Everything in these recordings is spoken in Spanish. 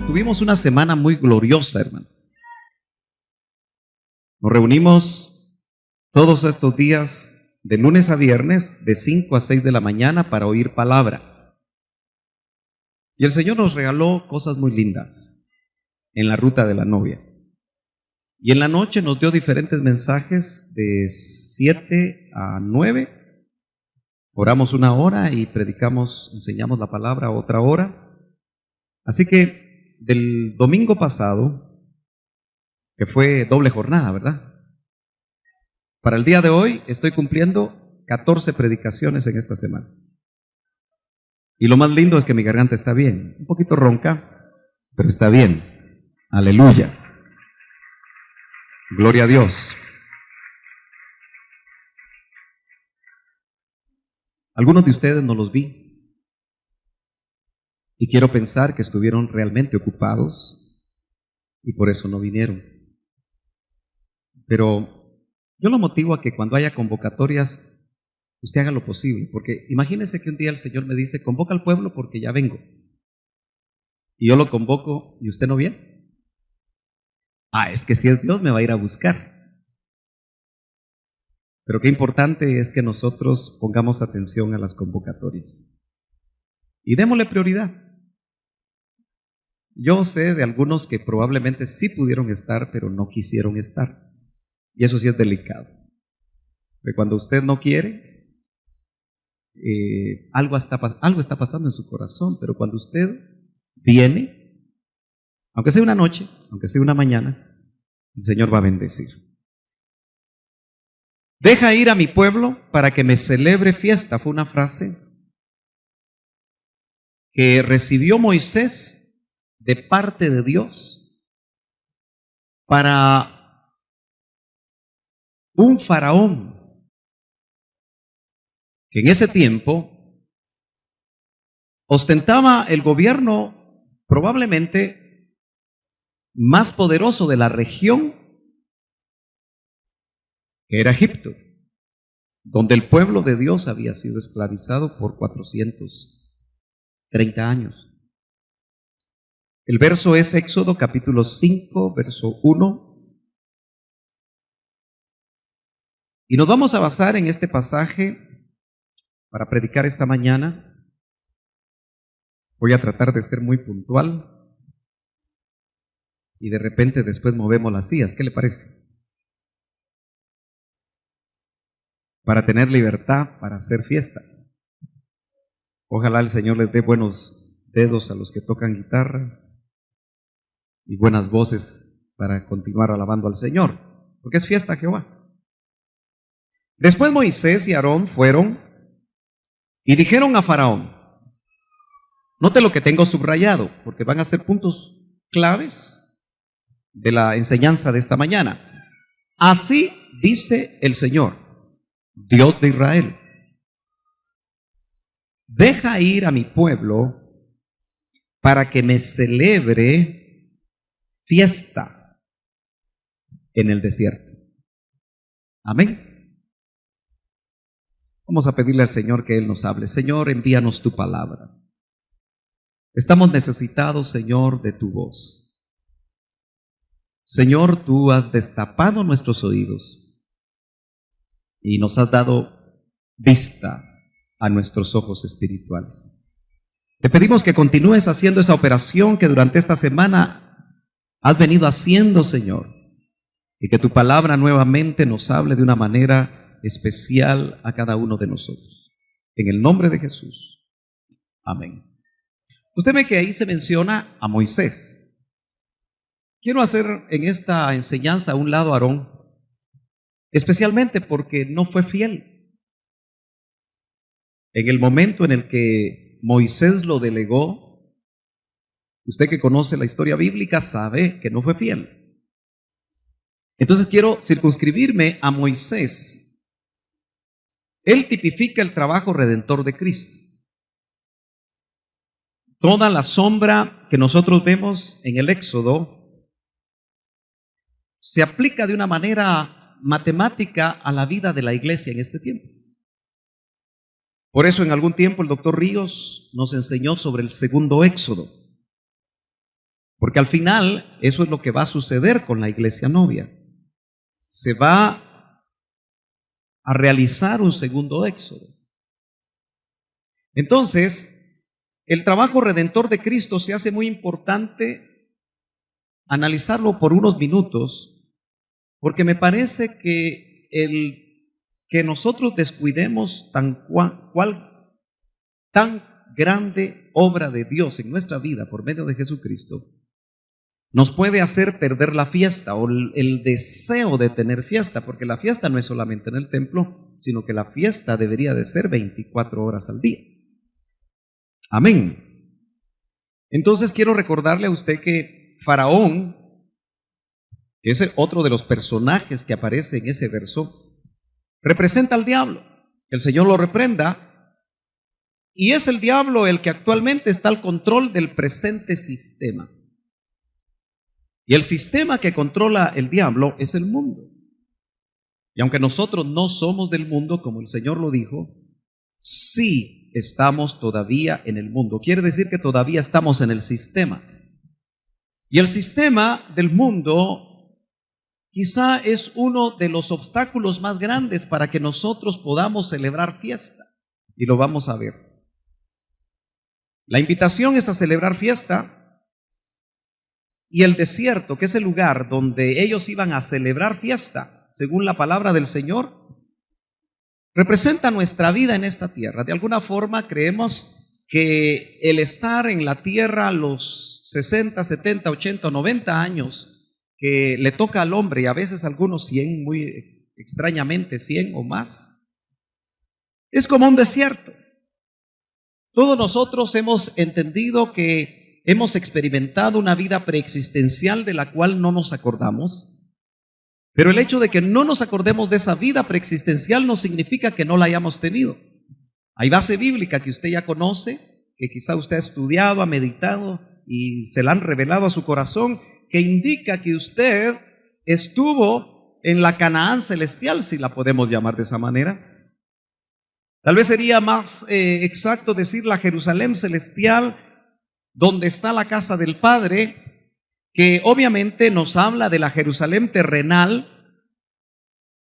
Tuvimos una semana muy gloriosa, hermano. Nos reunimos todos estos días, de lunes a viernes, de 5 a 6 de la mañana para oír palabra. Y el Señor nos regaló cosas muy lindas en la ruta de la novia. Y en la noche nos dio diferentes mensajes de 7 a 9. Oramos una hora y predicamos, enseñamos la palabra otra hora. Así que del domingo pasado, que fue doble jornada, ¿verdad? Para el día de hoy estoy cumpliendo 14 predicaciones en esta semana. Y lo más lindo es que mi garganta está bien, un poquito ronca, pero está bien. Aleluya. Gloria a Dios. Algunos de ustedes no los vi y quiero pensar que estuvieron realmente ocupados y por eso no vinieron. Pero yo lo motivo a que cuando haya convocatorias usted haga lo posible, porque imagínese que un día el Señor me dice, convoca al pueblo porque ya vengo. Y yo lo convoco y usted no viene. Es que si es Dios me va a ir a buscar. Pero qué importante es que nosotros pongamos atención a las convocatorias y démosle prioridad. Yo sé de algunos que probablemente sí pudieron estar, pero no quisieron estar. Y eso sí es delicado. Porque cuando usted no quiere, algo está pasando en su corazón, pero cuando usted viene, aunque sea una noche, aunque sea una mañana, el Señor va a bendecir. Deja ir a mi pueblo para que me celebre fiesta. Fue una frase que recibió Moisés de parte de Dios para un faraón que en ese tiempo ostentaba el gobierno probablemente más poderoso de la región, que era Egipto, donde el pueblo de Dios había sido esclavizado por 430 años. El verso es Éxodo capítulo 5, verso 1. Y nos vamos a basar en este pasaje para predicar esta mañana. Voy a tratar de ser muy puntual y de repente después movemos las sillas. ¿Qué le parece? Para tener libertad, para hacer fiesta. Ojalá el Señor les dé buenos dedos a los que tocan guitarra y buenas voces para continuar alabando al Señor, porque es fiesta a Jehová. Después Moisés y Aarón fueron y dijeron a Faraón, note lo que tengo subrayado, porque van a ser puntos claves de la enseñanza de esta mañana. Así dice el Señor, Dios de Israel, deja ir a mi pueblo para que me celebre fiesta en el desierto. Amén. Vamos a pedirle al Señor que Él nos hable. Señor, envíanos tu palabra. Estamos necesitados, Señor, de tu voz. Señor, tú has destapado nuestros oídos y nos has dado vista a nuestros ojos espirituales. Te pedimos que continúes haciendo esa operación que durante esta semana has venido haciendo, Señor, y que tu palabra nuevamente nos hable de una manera especial a cada uno de nosotros. En el nombre de Jesús. Amén. Usted ve que ahí se menciona a Moisés. Quiero hacer en esta enseñanza a un lado a Aarón, especialmente porque no fue fiel. En el momento en el que Moisés lo delegó, usted que conoce la historia bíblica sabe que no fue fiel. Entonces quiero circunscribirme a Moisés. Él tipifica el trabajo redentor de Cristo. Toda la sombra que nosotros vemos en el Éxodo se aplica de una manera matemática a la vida de la iglesia en este tiempo. Por eso en algún tiempo el doctor Ríos nos enseñó sobre el segundo Éxodo. Porque al final eso es lo que va a suceder con la iglesia novia. Se va a realizar un segundo éxodo. Entonces, el trabajo redentor de Cristo se hace muy importante analizarlo por unos minutos, porque me parece que el que nosotros descuidemos tan grande obra de Dios en nuestra vida por medio de Jesucristo nos puede hacer perder la fiesta o el deseo de tener fiesta, porque la fiesta no es solamente en el templo, sino que la fiesta debería de ser 24 horas al día. Amén. Entonces quiero recordarle a usted que Faraón, que es otro de los personajes que aparece en ese verso, representa al diablo. El Señor lo reprenda, y es el diablo el que actualmente está al control del presente sistema. Y el sistema que controla el diablo es el mundo. Y aunque nosotros no somos del mundo, como el Señor lo dijo, sí estamos todavía en el mundo. Quiere decir que todavía estamos en el sistema. Y el sistema del mundo quizá es uno de los obstáculos más grandes para que nosotros podamos celebrar fiesta. Y lo vamos a ver. La invitación es a celebrar fiesta. Y el desierto, que es el lugar donde ellos iban a celebrar fiesta, según la palabra del Señor, representa nuestra vida en esta tierra. De alguna forma creemos que el estar en la tierra los 60, 70, 80, 90 años que le toca al hombre, y a veces algunos 100, muy extrañamente 100 o más, es como un desierto. Todos nosotros hemos entendido que hemos experimentado una vida preexistencial de la cual no nos acordamos, pero el hecho de que no nos acordemos de esa vida preexistencial no significa que no la hayamos tenido. Hay base bíblica que usted ya conoce, que quizá usted ha estudiado, ha meditado y se la han revelado a su corazón, que indica que usted estuvo en la Canaán celestial, si la podemos llamar de esa manera. Tal vez sería más exacto decir la Jerusalén celestial, donde está la casa del Padre, que obviamente nos habla de la Jerusalén terrenal,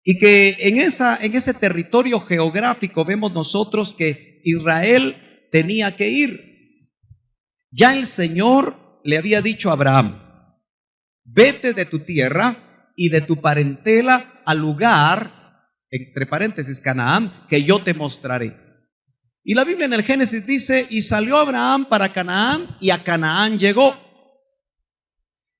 y que en ese territorio geográfico vemos nosotros que Israel tenía que ir. Ya el Señor le había dicho a Abraham: vete de tu tierra y de tu parentela al lugar, entre paréntesis, Canaán, que yo te mostraré. Y la Biblia en el Génesis dice: y salió Abraham para Canaán, y a Canaán llegó.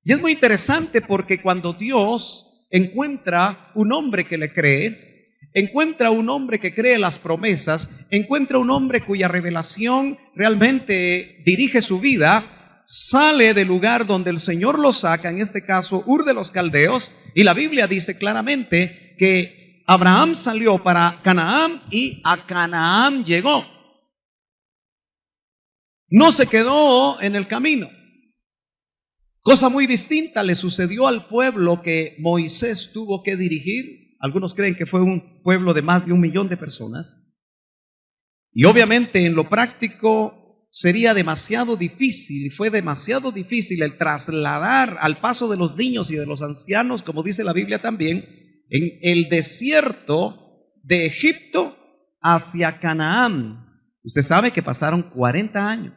Y es muy interesante porque cuando Dios encuentra un hombre que le cree, encuentra un hombre que cree las promesas, encuentra un hombre cuya revelación realmente dirige su vida, sale del lugar donde el Señor lo saca, en este caso Ur de los Caldeos, y la Biblia dice claramente que Abraham salió para Canaán y a Canaán llegó. No se quedó en el camino. Cosa muy distinta le sucedió al pueblo que Moisés tuvo que dirigir. Algunos creen que fue un pueblo de más de 1 millón de personas. Y obviamente en lo práctico sería demasiado difícil, y fue demasiado difícil el trasladar al paso de los niños y de los ancianos, como dice la Biblia también, en el desierto de Egipto hacia Canaán. Usted sabe que pasaron 40 años.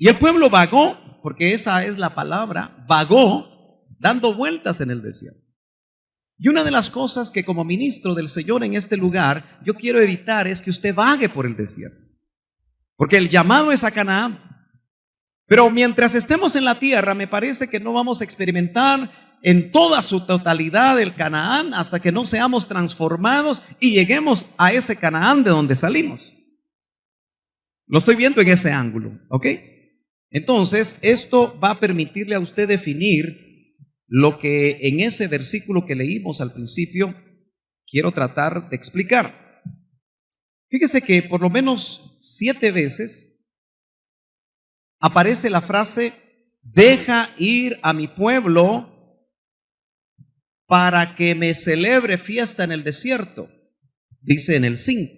Y el pueblo vagó, porque esa es la palabra, vagó, dando vueltas en el desierto. Y una de las cosas que como ministro del Señor en este lugar yo quiero evitar es que usted vague por el desierto, porque el llamado es a Canaán. Pero mientras estemos en la tierra, me parece que no vamos a experimentar en toda su totalidad el Canaán hasta que no seamos transformados y lleguemos a ese Canaán de donde salimos. Lo estoy viendo en ese ángulo, ¿ok? Entonces, esto va a permitirle a usted definir lo que en ese versículo que leímos al principio quiero tratar de explicar. Fíjese que por lo menos 7 veces aparece la frase: deja ir a mi pueblo para que me celebre fiesta en el desierto, dice en el 5.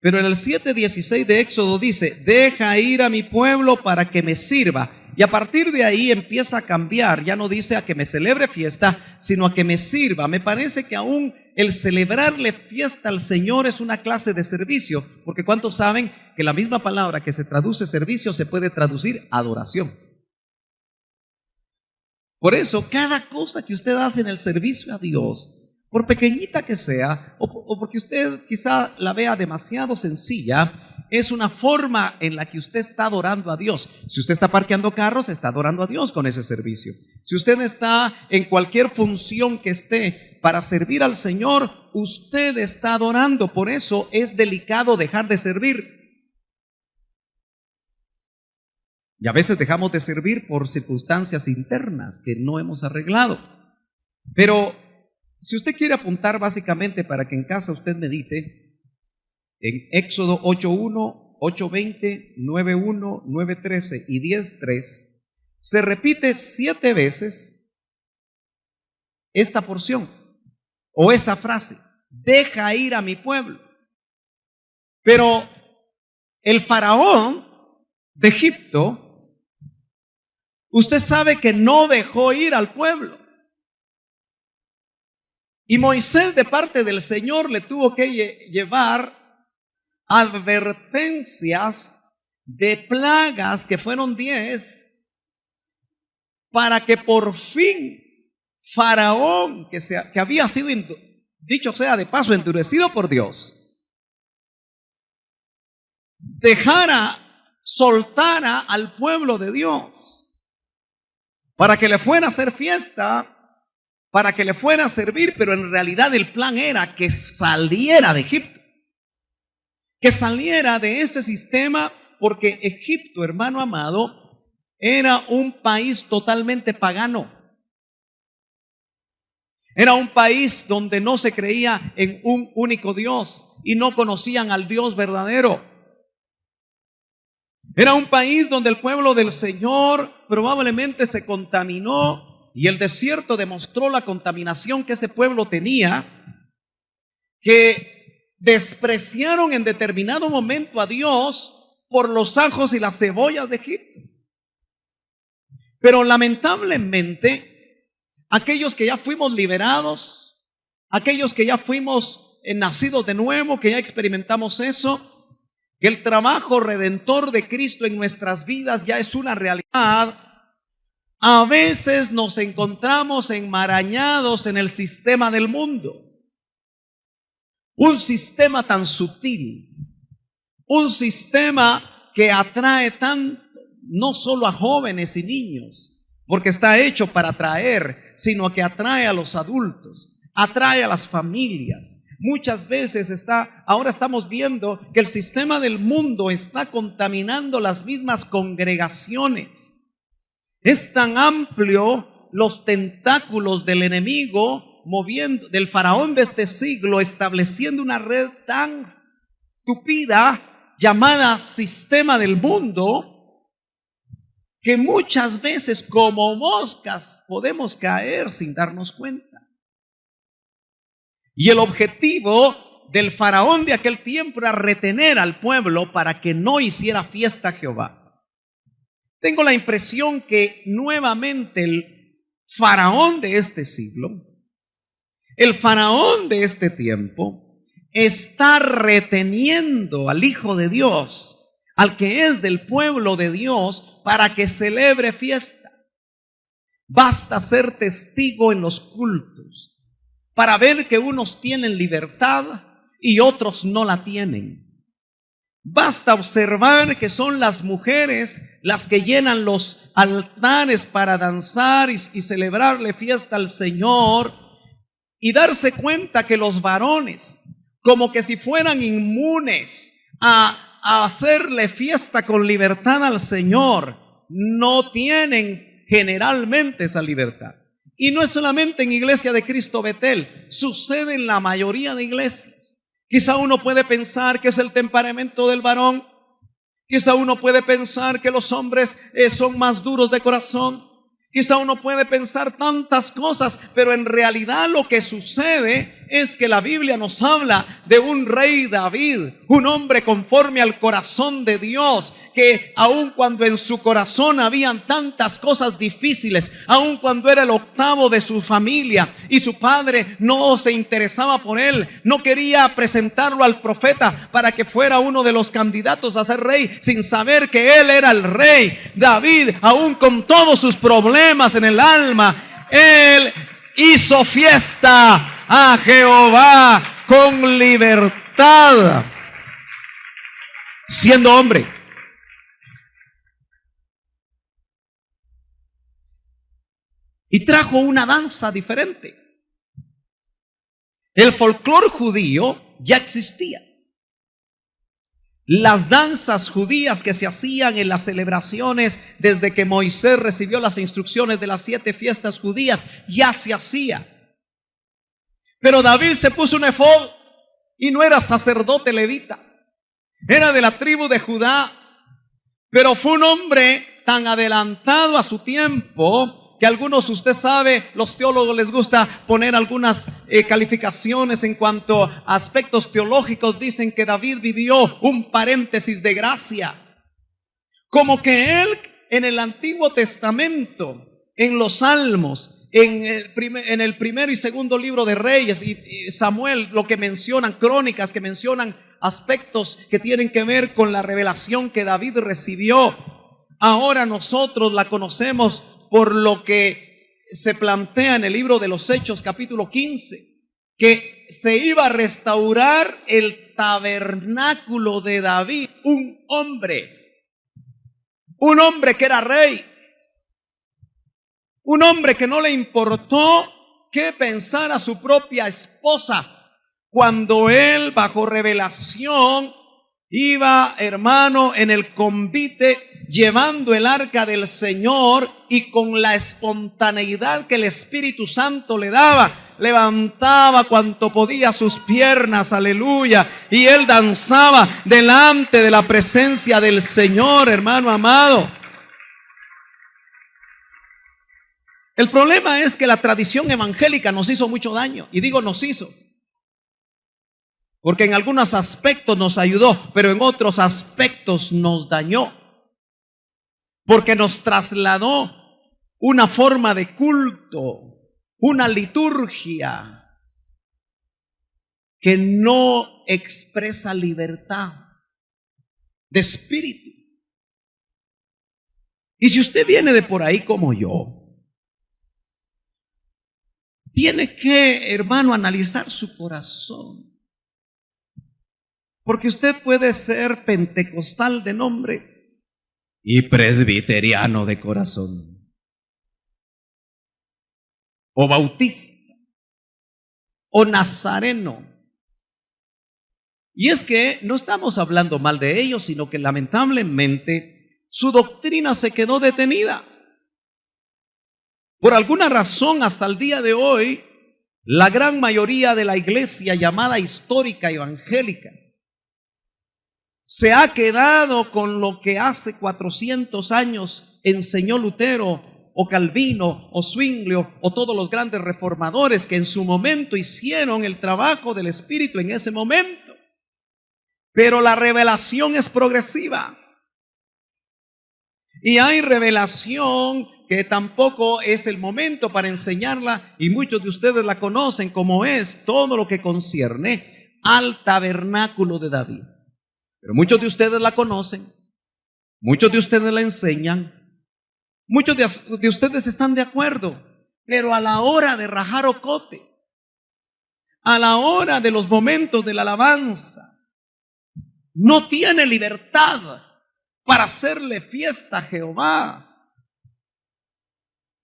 Pero en el 7:16 de Éxodo dice: deja ir a mi pueblo para que me sirva. Y a partir de ahí empieza a cambiar. Ya no dice a que me celebre fiesta, sino a que me sirva. Me parece que aún el celebrarle fiesta al Señor es una clase de servicio, porque ¿cuántos saben que la misma palabra que se traduce servicio se puede traducir adoración? Por eso, cada cosa que usted hace en el servicio a Dios, por pequeñita que sea, o porque usted quizá la vea demasiado sencilla, es una forma en la que usted está adorando a Dios. Si usted está parqueando carros, está adorando a Dios con ese servicio. Si usted está en cualquier función que esté para servir al Señor, usted está adorando. Por eso es delicado dejar de servir. Y a veces dejamos de servir por circunstancias internas que no hemos arreglado. Pero si usted quiere apuntar básicamente para que en casa usted medite, en Éxodo 8:1, 8:20, 9:1, 9:13 y 10:3, se repite 7 veces esta porción o esa frase: deja ir a mi pueblo. Pero el faraón de Egipto, usted sabe que no dejó ir al pueblo. Y Moisés, de parte del Señor, le tuvo que llevar advertencias de plagas, que fueron 10, para que por fin Faraón, que había sido, dicho sea de paso, endurecido por Dios, soltara al pueblo de Dios, para que le fuera a hacer fiesta, para que le fuera a servir. Pero en realidad el plan era que saliera de Egipto, que saliera de ese sistema, porque Egipto, hermano amado, era un país totalmente pagano. Era un país donde no se creía en un único Dios y no conocían al Dios verdadero. Era un país donde el pueblo del Señor probablemente se contaminó, y el desierto demostró la contaminación que ese pueblo tenía, que despreciaron en determinado momento a Dios por los ajos y las cebollas de Egipto. Pero lamentablemente, aquellos que ya fuimos liberados, aquellos que ya fuimos nacidos de nuevo, que ya experimentamos eso, que el trabajo redentor de Cristo en nuestras vidas ya es una realidad, a veces nos encontramos enmarañados en el sistema del mundo. Un sistema tan sutil, un sistema que atrae tanto, no solo a jóvenes y niños, porque está hecho para atraer, sino que atrae a los adultos, atrae a las familias. Muchas veces ahora estamos viendo que el sistema del mundo está contaminando las mismas congregaciones. Es tan amplio los tentáculos del enemigo, moviendo, del faraón de este siglo, estableciendo una red tan tupida llamada sistema del mundo, que muchas veces como moscas podemos caer sin darnos cuenta. Y el objetivo del faraón de aquel tiempo era retener al pueblo para que no hiciera fiesta a Jehová. Tengo la impresión que nuevamente el faraón de este siglo, el faraón de este tiempo, está reteniendo al Hijo de Dios, al que es del pueblo de Dios, para que celebre fiesta. Basta ser testigo en los cultos para ver que unos tienen libertad y otros no la tienen. Basta observar que son las mujeres las que llenan los altares para danzar y celebrarle fiesta al Señor, y darse cuenta que los varones, como que si fueran inmunes a hacerle fiesta con libertad al Señor, no tienen generalmente esa libertad. Y no es solamente en Iglesia de Cristo Betel, sucede en la mayoría de iglesias. Quizá uno puede pensar que es el temperamento del varón, quizá uno puede pensar que los hombres son más duros de corazón, quizá uno puede pensar tantas cosas, pero en realidad lo que sucede es que la Biblia nos habla de un rey David, un hombre conforme al corazón de Dios, que aun cuando en su corazón habían tantas cosas difíciles, aun cuando era el octavo de su familia y su padre no se interesaba por él, no quería presentarlo al profeta para que fuera uno de los candidatos a ser rey, sin saber que él era el rey. David, aun con todos sus problemas en el alma, él hizo fiesta a Jehová con libertad, siendo hombre. Y trajo una danza diferente. El folclore judío ya existía. Las danzas judías que se hacían en las celebraciones desde que Moisés recibió las instrucciones de las 7 fiestas judías ya se hacía. Pero David se puso un efod y no era sacerdote levita, era de la tribu de Judá, pero fue un hombre tan adelantado a su tiempo que algunos, usted sabe, los teólogos les gusta poner algunas calificaciones en cuanto a aspectos teológicos. Dicen que David vivió un paréntesis de gracia, como que él en el Antiguo Testamento, en los Salmos, en el primero y segundo libro de Reyes y Samuel, lo que mencionan, crónicas que mencionan aspectos que tienen que ver con la revelación que David recibió. Ahora nosotros la conocemos por lo que se plantea en el libro de los Hechos, capítulo 15, que se iba a restaurar el tabernáculo de David, un hombre que era rey, un hombre que no le importó qué pensara su propia esposa, cuando él, bajo revelación, iba, hermano, en el convite llevando el arca del Señor, y con la espontaneidad que el Espíritu Santo le daba, levantaba cuanto podía sus piernas, aleluya, y él danzaba delante de la presencia del Señor, hermano amado. El problema es que la tradición evangélica nos hizo mucho daño, y digo nos hizo, porque en algunos aspectos nos ayudó, pero en otros aspectos nos dañó, porque nos trasladó una forma de culto, una liturgia que no expresa libertad de espíritu. Y si usted viene de por ahí como yo, tiene que, hermano, analizar su corazón. Porque usted puede ser pentecostal de nombre y presbiteriano de corazón, o bautista, o nazareno. Y es que no estamos hablando mal de ellos, sino que lamentablemente su doctrina se quedó detenida. Por alguna razón, hasta el día de hoy, la gran mayoría de la iglesia llamada histórica evangélica se ha quedado con lo que hace 400 años enseñó Lutero, o Calvino, o Zwinglio, o todos los grandes reformadores que en su momento hicieron el trabajo del Espíritu en ese momento. Pero la revelación es progresiva. Y hay revelación que tampoco es el momento para enseñarla, y muchos de ustedes la conocen, como es todo lo que concierne al tabernáculo de David. Pero muchos de ustedes la conocen, muchos de ustedes la enseñan, muchos de ustedes están de acuerdo, pero a la hora de rajar ocote, a la hora de los momentos de la alabanza, no tiene libertad para hacerle fiesta a Jehová.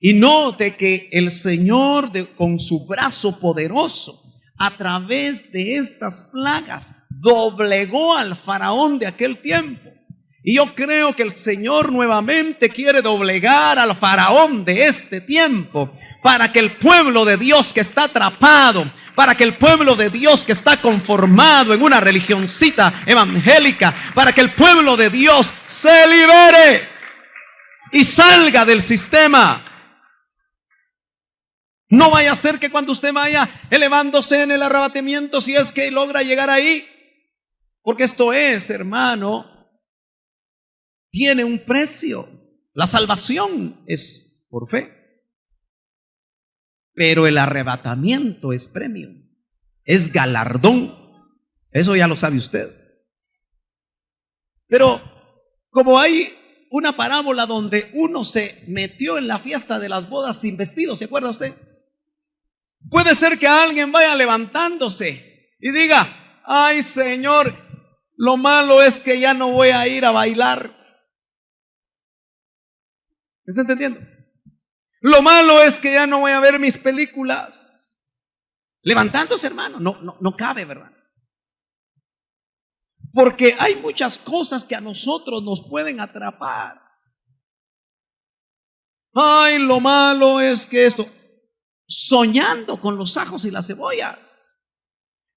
Y note que el Señor con su brazo poderoso, a través de estas plagas, doblegó al faraón de aquel tiempo. Y yo creo que el Señor nuevamente quiere doblegar al faraón de este tiempo, para que el pueblo de Dios que está atrapado, para que el pueblo de Dios que está conformado en una religioncita evangélica, para que el pueblo de Dios se libere y salga del sistema. No vaya a ser que cuando usted vaya elevándose en el arrebatamiento, si es que logra llegar ahí, porque esto es, hermano, tiene un precio. La salvación es por fe, pero el arrebatamiento es premio, es galardón. Eso ya lo sabe usted. Pero como hay una parábola donde uno se metió en la fiesta de las bodas sin vestido, ¿se acuerda usted? Puede ser que alguien vaya levantándose y diga: ay, Señor, lo malo es que ya no voy a ir a bailar. ¿Me está entendiendo? Lo malo es que ya no voy a ver mis películas. Levantándose, hermano, no cabe, ¿verdad? Porque hay muchas cosas que a nosotros nos pueden atrapar. Ay, lo malo es que esto, soñando con los ajos y las cebollas.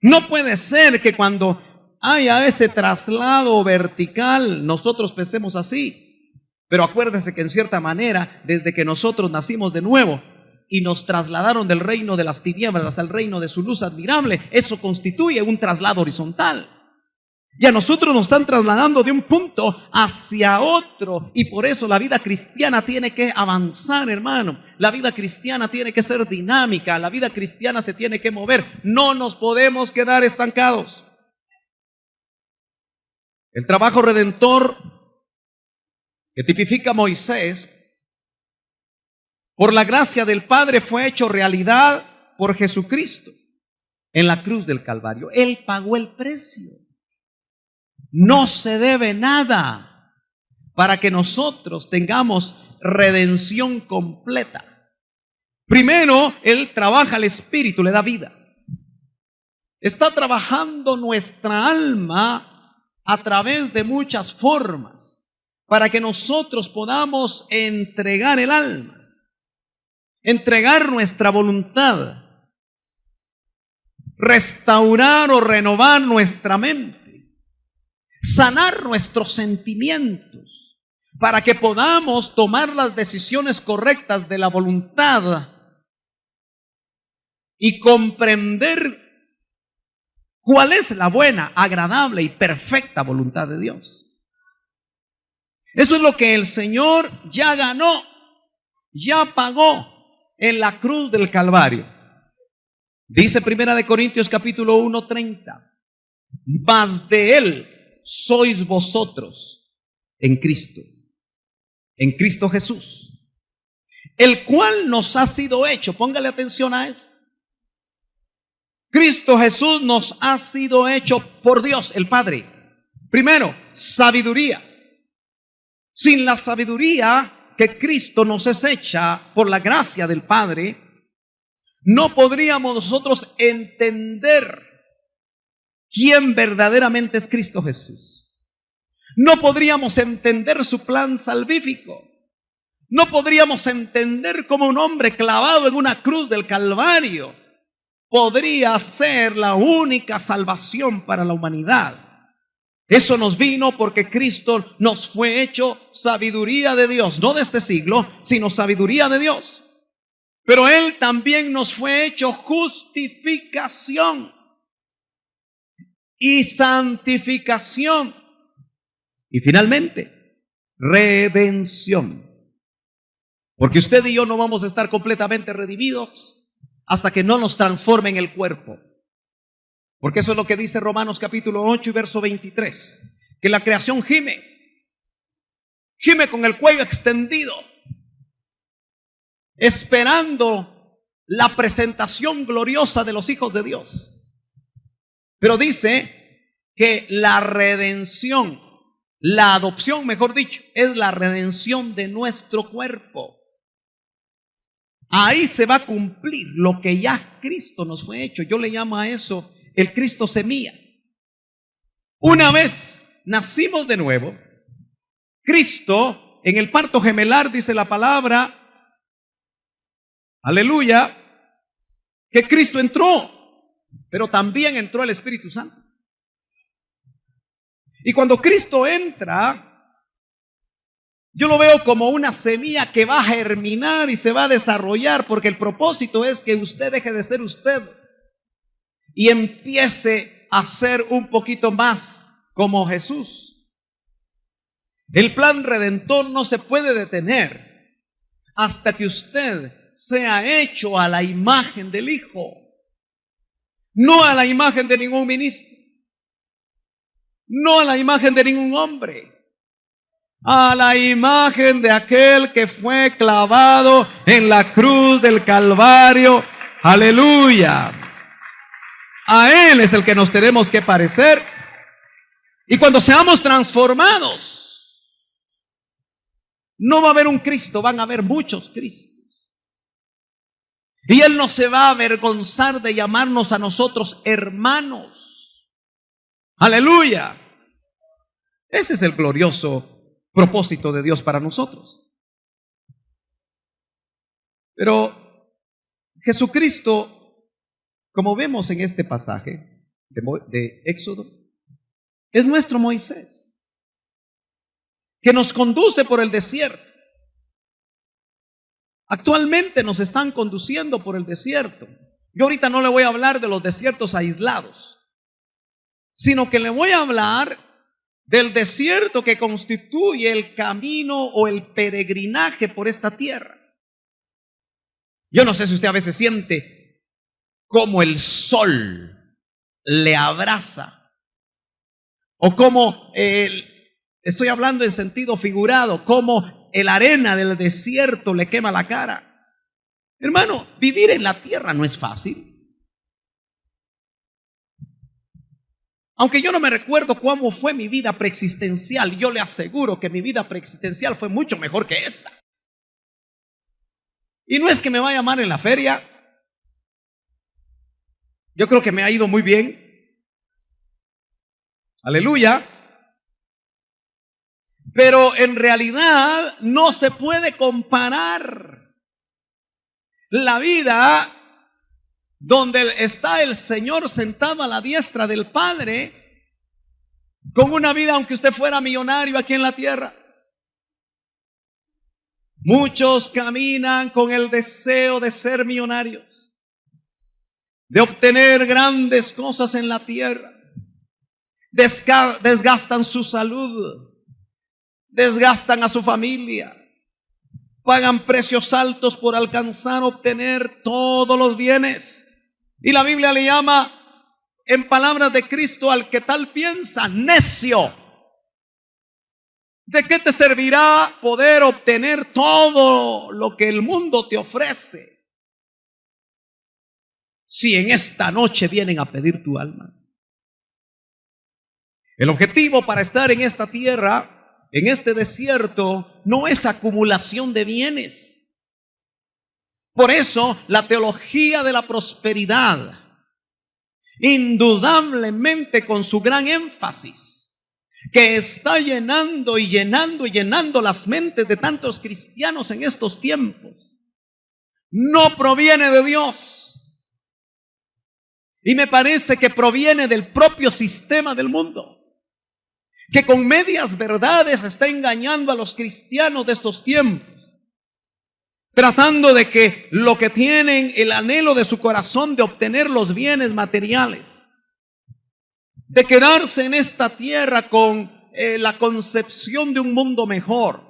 No puede ser que cuando haya ese traslado vertical nosotros pensemos así. Pero acuérdese que en cierta manera, desde que nosotros nacimos de nuevo y nos trasladaron del reino de las tinieblas al reino de su luz admirable, eso constituye un traslado horizontal. Y a nosotros nos están trasladando de un punto hacia otro. Y por eso la vida cristiana tiene que avanzar, hermano. La vida cristiana tiene que ser dinámica. La vida cristiana se tiene que mover. No nos podemos quedar estancados. El trabajo redentor que tipifica a Moisés, por la gracia del Padre, fue hecho realidad por Jesucristo en la cruz del Calvario. Él pagó el precio. No se debe nada para que nosotros tengamos redención completa. Primero, Él trabaja el Espíritu, le da vida. Está trabajando nuestra alma a través de muchas formas para que nosotros podamos entregar el alma, entregar nuestra voluntad, restaurar o renovar nuestra mente, sanar nuestros sentimientos para que podamos tomar las decisiones correctas de la voluntad y comprender cuál es la buena, agradable y perfecta voluntad de Dios. Eso es lo que el Señor ya ganó, ya pagó en la cruz del Calvario. Dice 1 Corintios capítulo 1:30, mas de Él sois vosotros en Cristo Jesús, el cual nos ha sido hecho. Póngale atención a eso. Cristo Jesús nos ha sido hecho por Dios, el Padre. Primero, sabiduría. Sin la sabiduría que Cristo nos es hecha por la gracia del Padre, no podríamos nosotros entender quién verdaderamente es Cristo Jesús. No podríamos entender su plan salvífico. No podríamos entender cómo un hombre clavado en una cruz del Calvario podría ser la única salvación para la humanidad. Eso nos vino porque Cristo nos fue hecho sabiduría de Dios, no de este siglo, sino sabiduría de Dios. Pero Él también nos fue hecho justificación y santificación. Y finalmente, redención. Porque usted y yo no vamos a estar completamente redimidos hasta que no nos transformen el cuerpo. Porque eso es lo que dice Romanos capítulo 8 y verso 23. Que la creación gime con el cuello extendido, esperando la presentación gloriosa de los hijos de Dios. Pero dice que la redención, la adopción, mejor dicho, es la redención de nuestro cuerpo. Ahí se va a cumplir lo que ya Cristo nos fue hecho. Yo le llamo a eso el Cristo semilla. Una vez nacimos de nuevo, Cristo en el parto gemelar, dice la palabra, aleluya, que Cristo entró, pero también entró el Espíritu Santo. Y cuando Cristo entra, Yo lo veo como una semilla que va a germinar y se va a desarrollar, porque el propósito es que usted deje de ser usted y empiece a ser un poquito más como Jesús. El plan redentor no se puede detener hasta que usted sea hecho a la imagen del Hijo, no a la imagen de ningún ministro, no a la imagen de ningún hombre, a la imagen de aquel que fue clavado en la cruz del Calvario. Aleluya. A Él es el que nos tenemos que parecer. Y cuando seamos transformados, no va a haber un Cristo, van a haber muchos Cristos. Y Él no se va a avergonzar de llamarnos a nosotros hermanos. Aleluya. Ese es el glorioso propósito de Dios para nosotros. Pero Jesucristo, como vemos en este pasaje de Éxodo, es nuestro Moisés, que nos conduce por el desierto. Actualmente nos están conduciendo por el desierto. Yo ahorita no le voy a hablar de los desiertos aislados, sino que le voy a hablar del desierto que constituye el camino o el peregrinaje por esta tierra. Yo no sé si usted a veces siente como el sol le abraza, o como estoy hablando en sentido figurado, como el arena del desierto le quema la cara. Hermano, vivir en la tierra no es fácil. Aunque yo no me recuerdo cómo fue mi vida preexistencial, yo le aseguro que mi vida preexistencial fue mucho mejor que esta. Y no es que me vaya mal en la feria. Yo creo que me ha ido muy bien. Aleluya. Pero en realidad no se puede comparar la vida donde está el Señor sentado a la diestra del Padre con una vida aunque usted fuera millonario aquí en la tierra. Muchos caminan con el deseo de ser millonarios, de obtener grandes cosas en la tierra. Desgastan su salud, desgastan a su familia, pagan precios altos por alcanzar a obtener todos los bienes. Y la Biblia le llama, en palabras de Cristo, al que tal piensa, necio. ¿De qué te servirá poder obtener todo lo que el mundo te ofrece si en esta noche vienen a pedir tu alma? El objetivo para estar en esta tierra, en este desierto, no es acumulación de bienes. Por eso la teología de la prosperidad, indudablemente con su gran énfasis, que está llenando y llenando y llenando las mentes de tantos cristianos en estos tiempos, no proviene de Dios. Y me parece que proviene del propio sistema del mundo, que con medias verdades está engañando a los cristianos de estos tiempos, tratando de que lo que tienen, el anhelo de su corazón de obtener los bienes materiales, de quedarse en esta tierra con la concepción de un mundo mejor.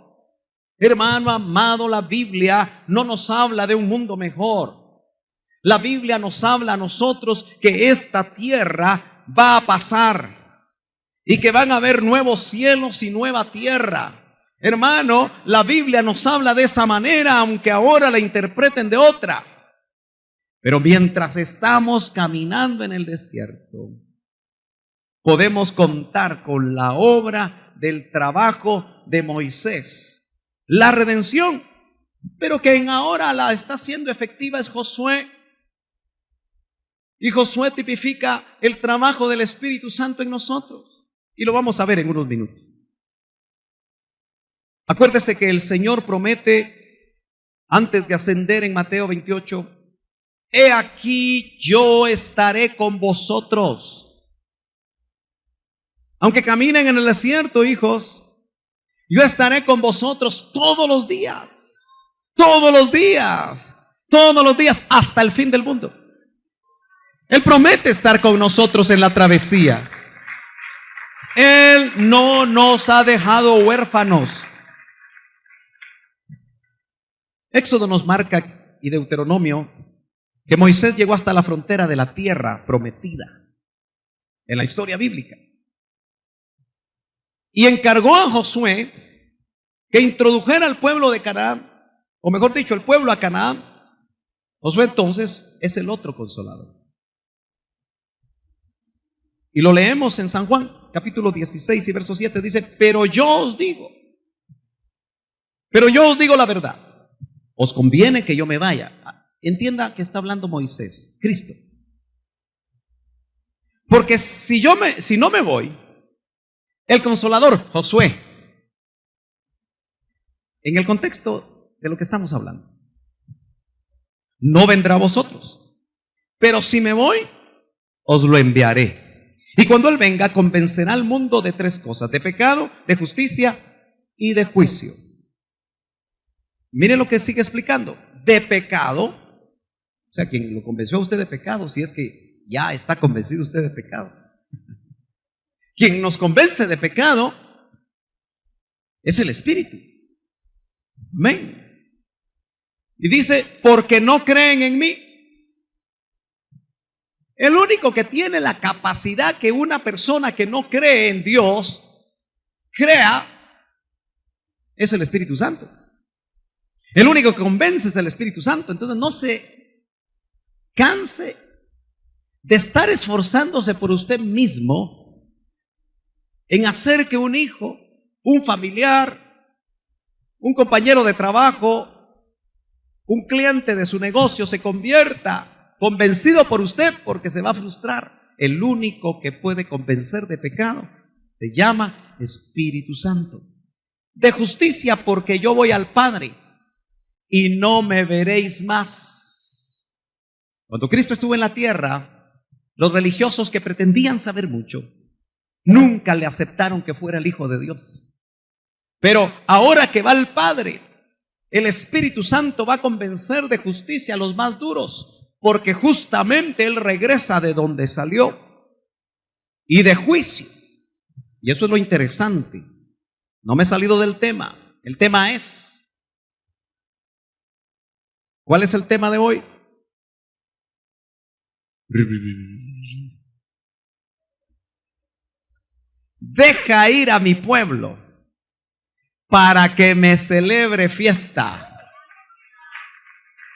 Hermano amado, la Biblia no nos habla de un mundo mejor. La Biblia nos habla a nosotros que esta tierra va a pasar y que van a haber nuevos cielos y nueva tierra. Hermano, la Biblia nos habla de esa manera, aunque ahora la interpreten de otra. Pero mientras estamos caminando en el desierto, podemos contar con la obra del trabajo de Moisés, la redención, pero quien ahora la está haciendo efectiva es Josué. Y Josué tipifica el trabajo del Espíritu Santo en nosotros. Y lo vamos a ver en unos minutos. Acuérdese que el Señor promete, antes de ascender en Mateo 28, he aquí yo estaré con vosotros. Aunque caminen en el desierto, hijos, Yo estaré con vosotros todos los días, todos los días, todos los días, hasta el fin del mundo. Él promete estar con nosotros en la travesía. Él no nos ha dejado huérfanos. Éxodo nos marca, y Deuteronomio, que Moisés llegó hasta la frontera de la tierra prometida en la historia bíblica. Y encargó a Josué que introdujera al pueblo de Canaán, o mejor dicho, el pueblo a Canaán. Josué entonces es el otro consolador. Y lo leemos en San Juan, capítulo 16 y verso 7, dice: pero yo os digo la verdad, os conviene que yo me vaya. Entienda que está hablando Moisés, Cristo. Porque si no me voy, el consolador, Josué, en el contexto de lo que estamos hablando, no vendrá a vosotros. Pero si me voy, os lo enviaré. Y cuando Él venga, convencerá al mundo de tres cosas: de pecado, de justicia y de juicio. Mire lo que sigue explicando. De pecado, o sea, quien lo convenció a usted de pecado, si es que ya está convencido usted de pecado. Quien nos convence de pecado es el Espíritu. Amén. Y dice: porque no creen en mí. El único que tiene la capacidad que una persona que no cree en Dios crea es el Espíritu Santo. El único que convence es el Espíritu Santo. Entonces no se canse de estar esforzándose por usted mismo en hacer que un hijo, un familiar, un compañero de trabajo, un cliente de su negocio se convierta convencido por usted, porque se va a frustrar. El único que puede convencer de pecado se llama Espíritu Santo. De justicia, porque yo voy al Padre y no me veréis más. Cuando Cristo estuvo en la tierra, los religiosos que pretendían saber mucho nunca le aceptaron que fuera el Hijo de Dios. Pero ahora que va al Padre, el Espíritu Santo va a convencer de justicia a los más duros, porque justamente Él regresa de donde salió, y de juicio. Y eso es lo interesante. No me he salido del tema. El tema es, ¿cuál es el tema de hoy? Deja ir a mi pueblo para que me celebre fiesta.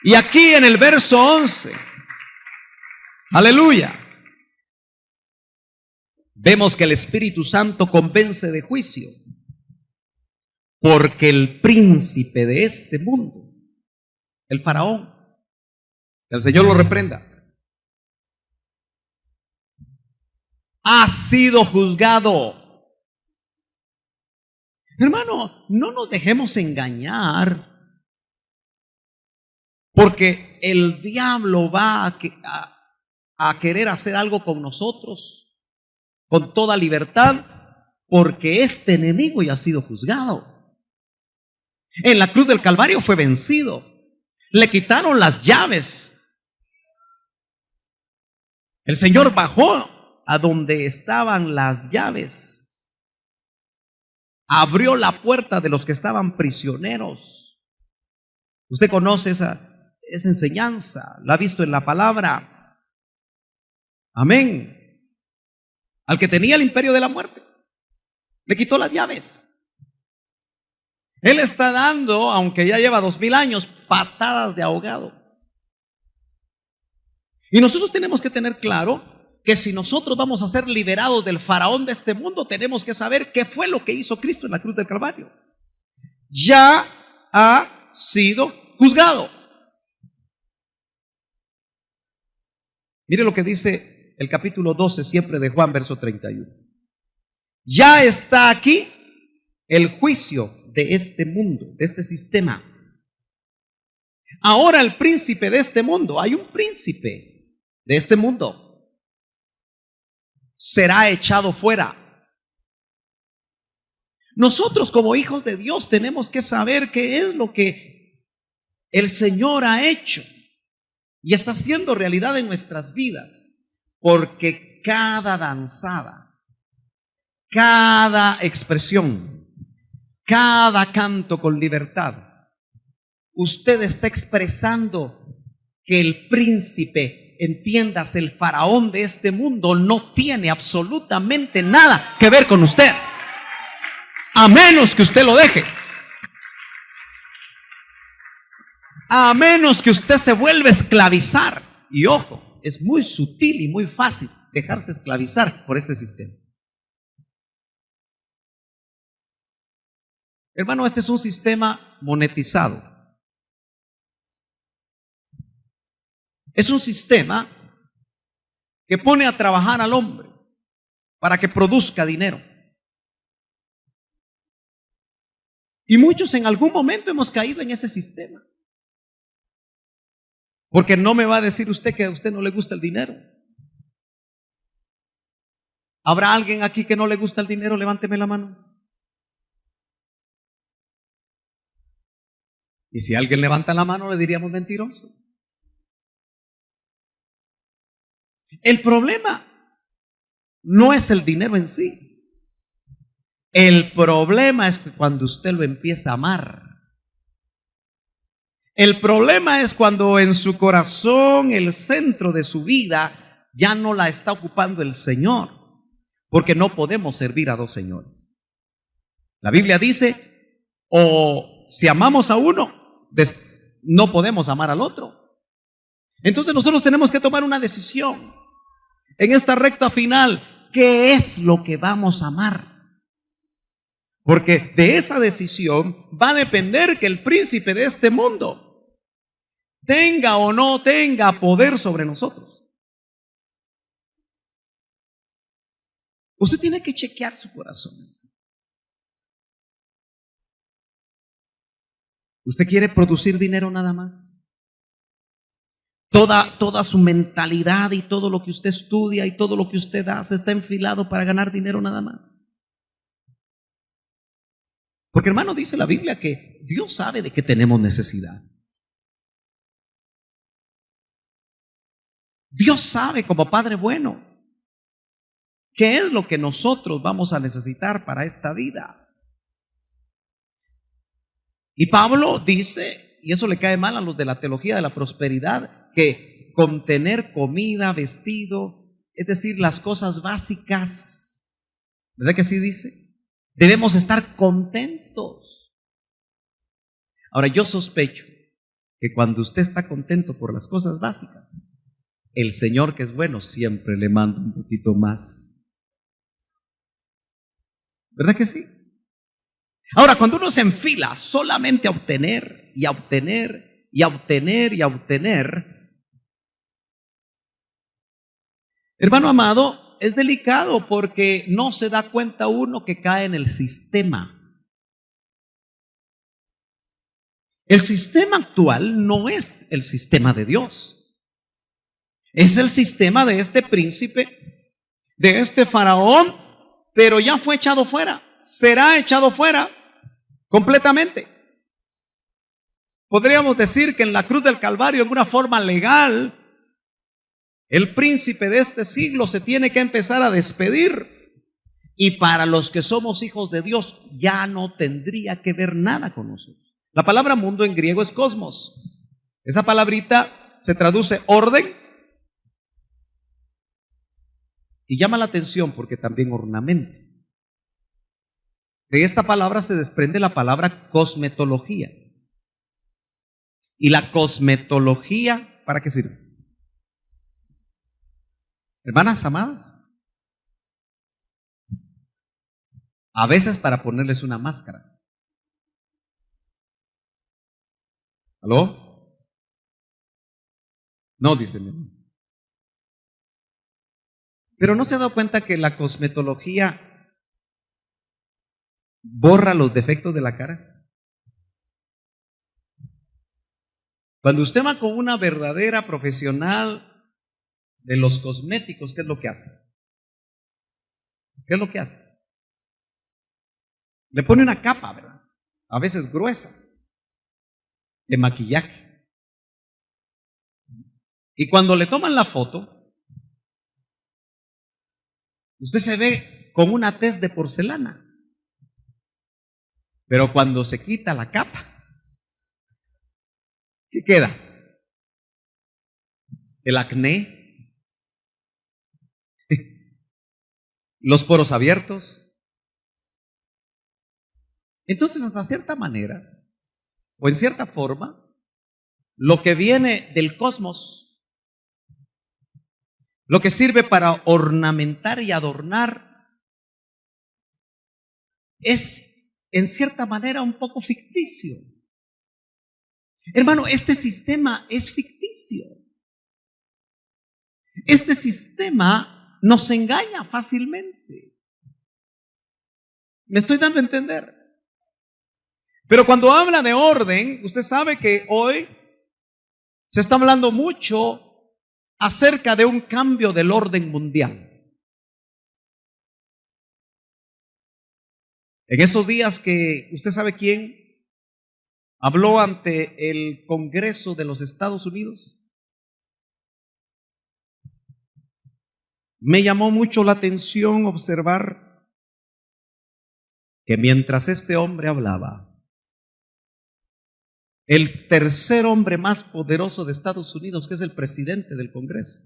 Y aquí en el verso 11, aleluya, vemos que el Espíritu Santo convence de juicio, porque el príncipe de este mundo, el faraón, el Señor lo reprenda, ha sido juzgado. Hermano, no nos dejemos engañar, porque el diablo va a querer hacer algo con nosotros con toda libertad, porque este enemigo ya ha sido juzgado. En la cruz del Calvario fue vencido. Le quitaron las llaves. El Señor bajó a donde estaban las llaves. Abrió la puerta de los que estaban prisioneros. Usted conoce esa enseñanza, la ha visto en la palabra. Amén. Al que tenía el imperio de la muerte, le quitó las llaves. Él está dando, aunque ya lleva 2000 años, patadas de ahogado. Y nosotros tenemos que tener claro que si nosotros vamos a ser liberados del faraón de este mundo, tenemos que saber qué fue lo que hizo Cristo en la cruz del Calvario. Ya ha sido juzgado. Mire lo que dice el capítulo 12 siempre de Juan, verso 31. Ya está aquí el juicio de este mundo, de este sistema. Ahora el príncipe de este mundo, hay un príncipe de este mundo, será echado fuera. Nosotros como hijos de Dios tenemos que saber qué es lo que el Señor ha hecho y está haciendo realidad en nuestras vidas, porque cada danzada, cada expresión, cada canto con libertad, usted está expresando que el príncipe, entiendas, el faraón de este mundo, no tiene absolutamente nada que ver con usted, a menos que usted lo deje. A menos que usted se vuelva a esclavizar. Y ojo, es muy sutil y muy fácil dejarse esclavizar por este sistema. Hermano, este es un sistema monetizado. Es un sistema que pone a trabajar al hombre para que produzca dinero. Y muchos en algún momento hemos caído en ese sistema. Porque no me va a decir usted que a usted no le gusta el dinero. ¿Habrá alguien aquí que no le gusta el dinero? Levánteme la mano. Y si alguien levanta la mano, le diríamos mentiroso. El problema no es el dinero en sí. El problema es que cuando usted lo empieza a amar. El problema es cuando en su corazón el centro de su vida ya no la está ocupando el Señor, porque no podemos servir a dos señores. La Biblia dice, o si amamos a uno, no podemos amar al otro. Entonces nosotros tenemos que tomar una decisión en esta recta final. ¿Qué es lo que vamos a amar? Porque de esa decisión va a depender que el príncipe de este mundo tenga o no tenga poder sobre nosotros. Usted tiene que chequear su corazón. ¿Usted quiere producir dinero nada más? Toda su mentalidad y todo lo que usted estudia y todo lo que usted hace está enfilado para ganar dinero nada más. Porque, hermano, dice la Biblia que Dios sabe de qué tenemos necesidad. Dios sabe, como Padre bueno, qué es lo que nosotros vamos a necesitar para esta vida. Y Pablo dice, y eso le cae mal a los de la teología de la prosperidad, que con tener comida, vestido, es decir, las cosas básicas, ¿verdad que sí dice? Debemos estar contentos. Ahora, yo sospecho que cuando usted está contento por las cosas básicas, el Señor, que es bueno, siempre le manda un poquito más. ¿Verdad que sí? Ahora, cuando uno se enfila solamente a obtener y a obtener y a obtener y a obtener, hermano amado, es delicado porque no se da cuenta uno que cae en el sistema. El sistema actual no es el sistema de Dios. Es el sistema de este príncipe, de este faraón, pero ya fue echado fuera. Será echado fuera completamente. Podríamos decir que en la cruz del Calvario, en una forma legal, el príncipe de este siglo se tiene que empezar a despedir. Y para los que somos hijos de Dios, ya no tendría que ver nada con nosotros. La palabra mundo en griego es cosmos. Esa palabrita se traduce orden y llama la atención porque también ornamento. De esta palabra se desprende la palabra cosmetología. ¿Y la cosmetología para qué sirve? Hermanas amadas, a veces para ponerles una máscara. ¿Aló? No, dice mi hermano. Pero ¿no se ha dado cuenta que la cosmetología borra los defectos de la cara? Cuando usted va con una verdadera profesional de los cosméticos, ¿qué es lo que hace? ¿Qué es lo que hace? le pone una capa, ¿verdad? A veces gruesa, de maquillaje. Y cuando le toman la foto, usted se ve con una tez de porcelana. Pero cuando se quita la capa, ¿qué queda? El acné, los poros abiertos. Entonces, hasta cierta manera, o en cierta forma, lo que viene del cosmos, lo que sirve para ornamentar y adornar, es en cierta manera un poco ficticio. Hermano, este sistema es ficticio. Este sistema nos engaña fácilmente. ¿Me estoy dando a entender? Pero cuando habla de orden, usted sabe que hoy se está hablando mucho acerca de un cambio del orden mundial. En estos días que usted sabe quién habló ante el Congreso de los Estados Unidos, me llamó mucho la atención observar que mientras este hombre hablaba, el tercer hombre más poderoso de Estados Unidos, que es el presidente del Congreso,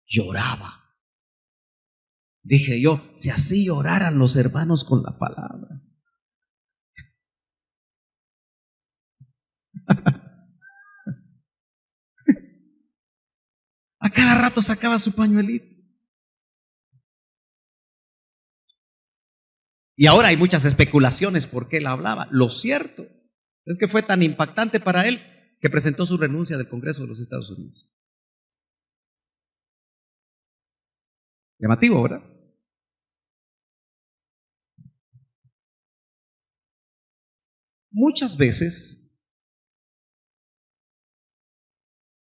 lloraba. Dije yo, si así lloraran los hermanos con la palabra. A cada rato sacaba su pañuelito. Y ahora hay muchas especulaciones por qué él hablaba. Lo cierto es que fue tan impactante para él que presentó su renuncia del Congreso de los Estados Unidos. Llamativo, ¿verdad? Muchas veces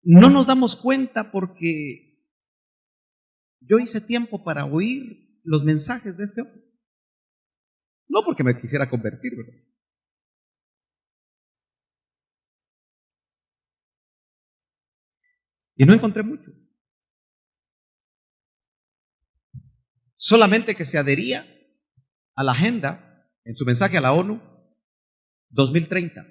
no nos damos cuenta porque yo hice tiempo para oír los mensajes de este hombre. No porque me quisiera convertir, ¿verdad? Y no encontré mucho. Solamente que se adhería a la agenda, en su mensaje a la ONU, 2030.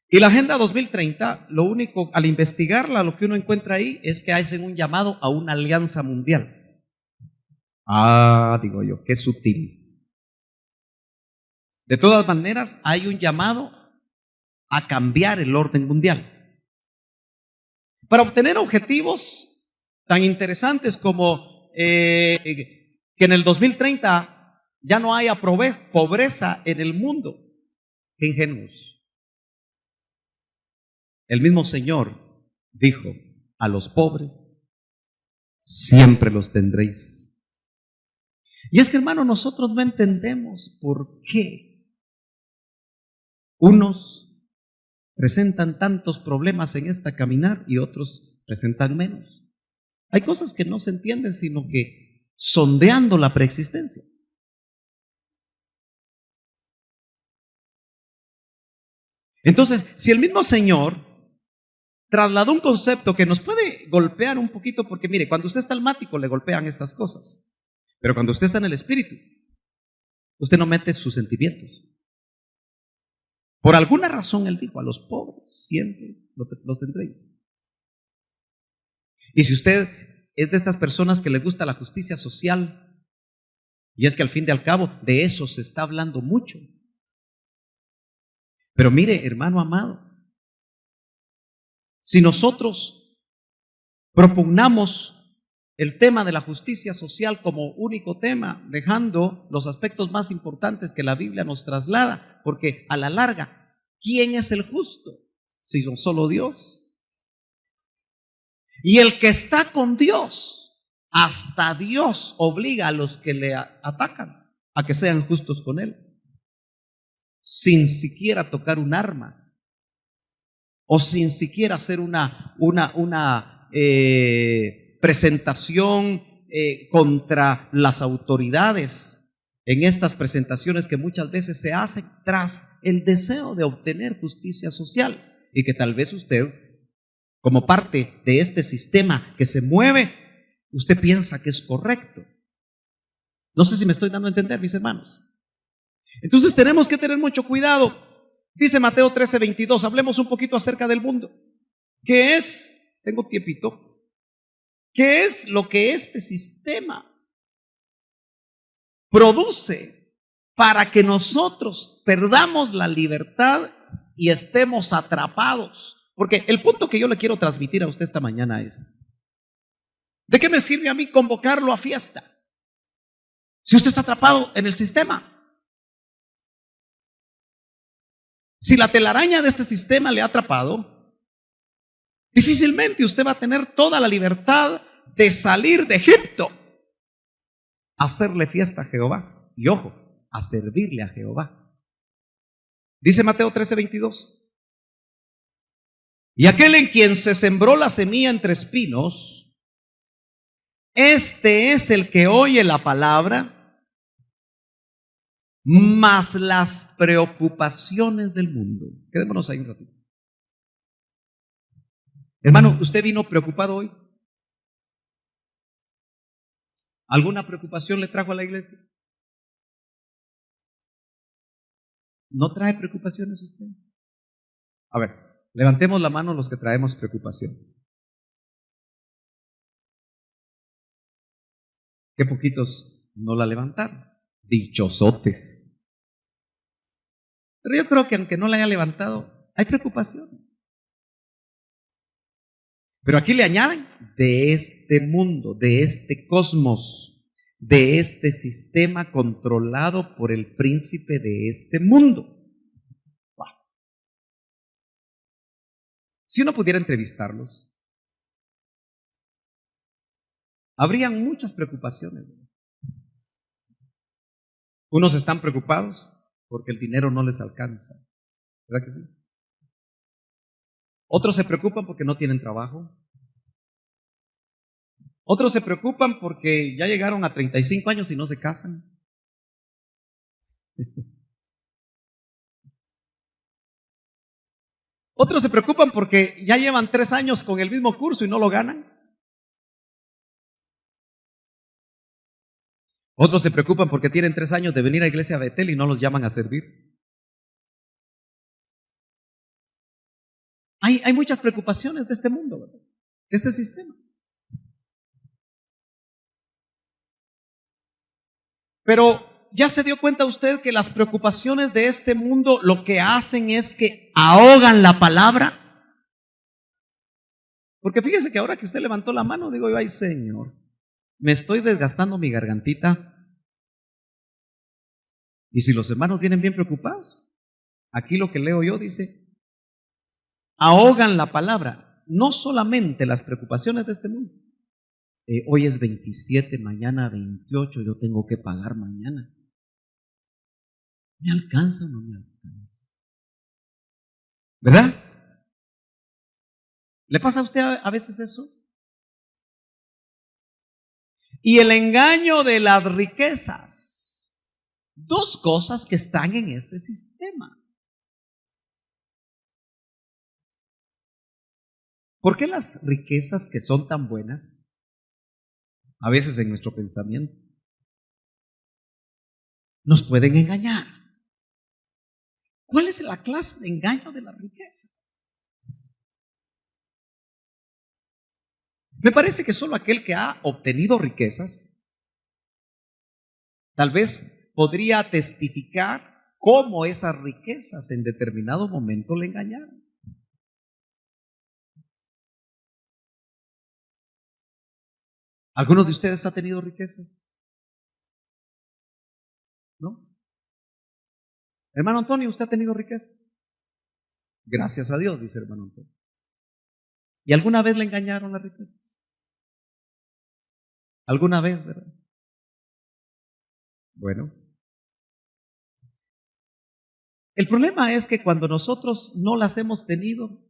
Y la Agenda 2030, lo único, al investigarla, lo que uno encuentra ahí es que hacen un llamado a una alianza mundial. Digo yo, qué sutil. De todas maneras, hay un llamado a cambiar el orden mundial. Para obtener objetivos tan interesantes como que en el 2030 ya no haya pobreza en el mundo. Qué ingenuos. El mismo Señor dijo, a los pobres siempre los tendréis. Y es que, hermano, nosotros no entendemos por qué unos presentan tantos problemas en esta caminar y otros presentan menos. Hay cosas que no se entienden, sino que sondeando la preexistencia. Entonces, si el mismo Señor trasladó un concepto que nos puede golpear un poquito, porque mire, cuando usted está almático le golpean estas cosas, pero cuando usted está en el Espíritu, usted no mete sus sentimientos. Por alguna razón Él dijo, a los pobres siempre los tendréis. Y si usted es de estas personas que le gusta la justicia social, y es que al fin y al cabo de eso se está hablando mucho. Pero mire, hermano amado, si nosotros propugnamos el tema de la justicia social como único tema, dejando los aspectos más importantes que la Biblia nos traslada, porque a la larga, ¿quién es el justo? Sino solo Dios. Y el que está con Dios, hasta Dios obliga a los que le atacan a que sean justos con Él, sin siquiera tocar un arma o sin siquiera hacer una presentación contra las autoridades en estas presentaciones que muchas veces se hacen tras el deseo de obtener justicia social, y que tal vez usted, como parte de este sistema que se mueve, usted piensa que es correcto. No sé si me estoy dando a entender, mis hermanos. Entonces tenemos que tener mucho cuidado. Dice Mateo 13:22, hablemos un poquito acerca del mundo. ¿Qué es? Tengo tiempito. ¿Qué es lo que este sistema produce para que nosotros perdamos la libertad y estemos atrapados? Porque el punto que yo le quiero transmitir a usted esta mañana es: ¿de qué me sirve a mí convocarlo a fiesta si usted está atrapado en el sistema? Si la telaraña de este sistema le ha atrapado, difícilmente usted va a tener toda la libertad de salir de Egipto a hacerle fiesta a Jehová. Y ojo, a servirle a Jehová. Dice Mateo 13:22. Y aquel en quien se sembró la semilla entre espinos, este es el que oye la palabra, más las preocupaciones del mundo. Quedémonos ahí un ratito. Hermano, ¿usted vino preocupado hoy? ¿Alguna preocupación le trajo a la iglesia? ¿No trae preocupaciones usted? A ver, levantemos la mano los que traemos preocupaciones. Qué poquitos no la levantaron. Dichosotes. Pero yo creo que aunque no la haya levantado, hay preocupaciones. Pero aquí le añaden de este mundo, de este cosmos, de este sistema controlado por el príncipe de este mundo. Wow. Si uno pudiera entrevistarlos, habrían muchas preocupaciones. Unos están preocupados porque el dinero no les alcanza, ¿verdad que sí? Otros se preocupan porque no tienen trabajo. Otros se preocupan porque ya llegaron a 35 años y no se casan. Otros se preocupan porque ya llevan 3 años con el mismo curso y no lo ganan. Otros se preocupan porque tienen 3 años de venir a Iglesia Betel y no los llaman a servir. Hay muchas preocupaciones de este mundo, ¿verdad? De este sistema. Pero ¿ya se dio cuenta usted que las preocupaciones de este mundo lo que hacen es que ahogan la palabra? Porque fíjese que ahora que usted levantó la mano, digo yo, ay Señor, me estoy desgastando mi gargantita. Y si los hermanos vienen bien preocupados, aquí lo que leo yo dice, ahogan la palabra, no solamente las preocupaciones de este mundo. Hoy es 27, mañana 28, yo tengo que pagar mañana. ¿Me alcanza o no me alcanza? ¿Verdad? ¿Le pasa a usted a veces eso? Y el engaño de las riquezas. 2 cosas que están en este sistema. ¿Por qué las riquezas que son tan buenas, a veces en nuestro pensamiento, nos pueden engañar? ¿Cuál es la clase de engaño de las riquezas? Me parece que solo aquel que ha obtenido riquezas tal vez podría testificar cómo esas riquezas en determinado momento le engañaron. ¿Alguno de ustedes ha tenido riquezas? ¿No? Hermano Antonio, ¿usted ha tenido riquezas? Gracias a Dios, dice hermano Antonio. ¿Y alguna vez le engañaron las riquezas? ¿Alguna vez, verdad? Bueno. El problema es que cuando nosotros no las hemos tenido,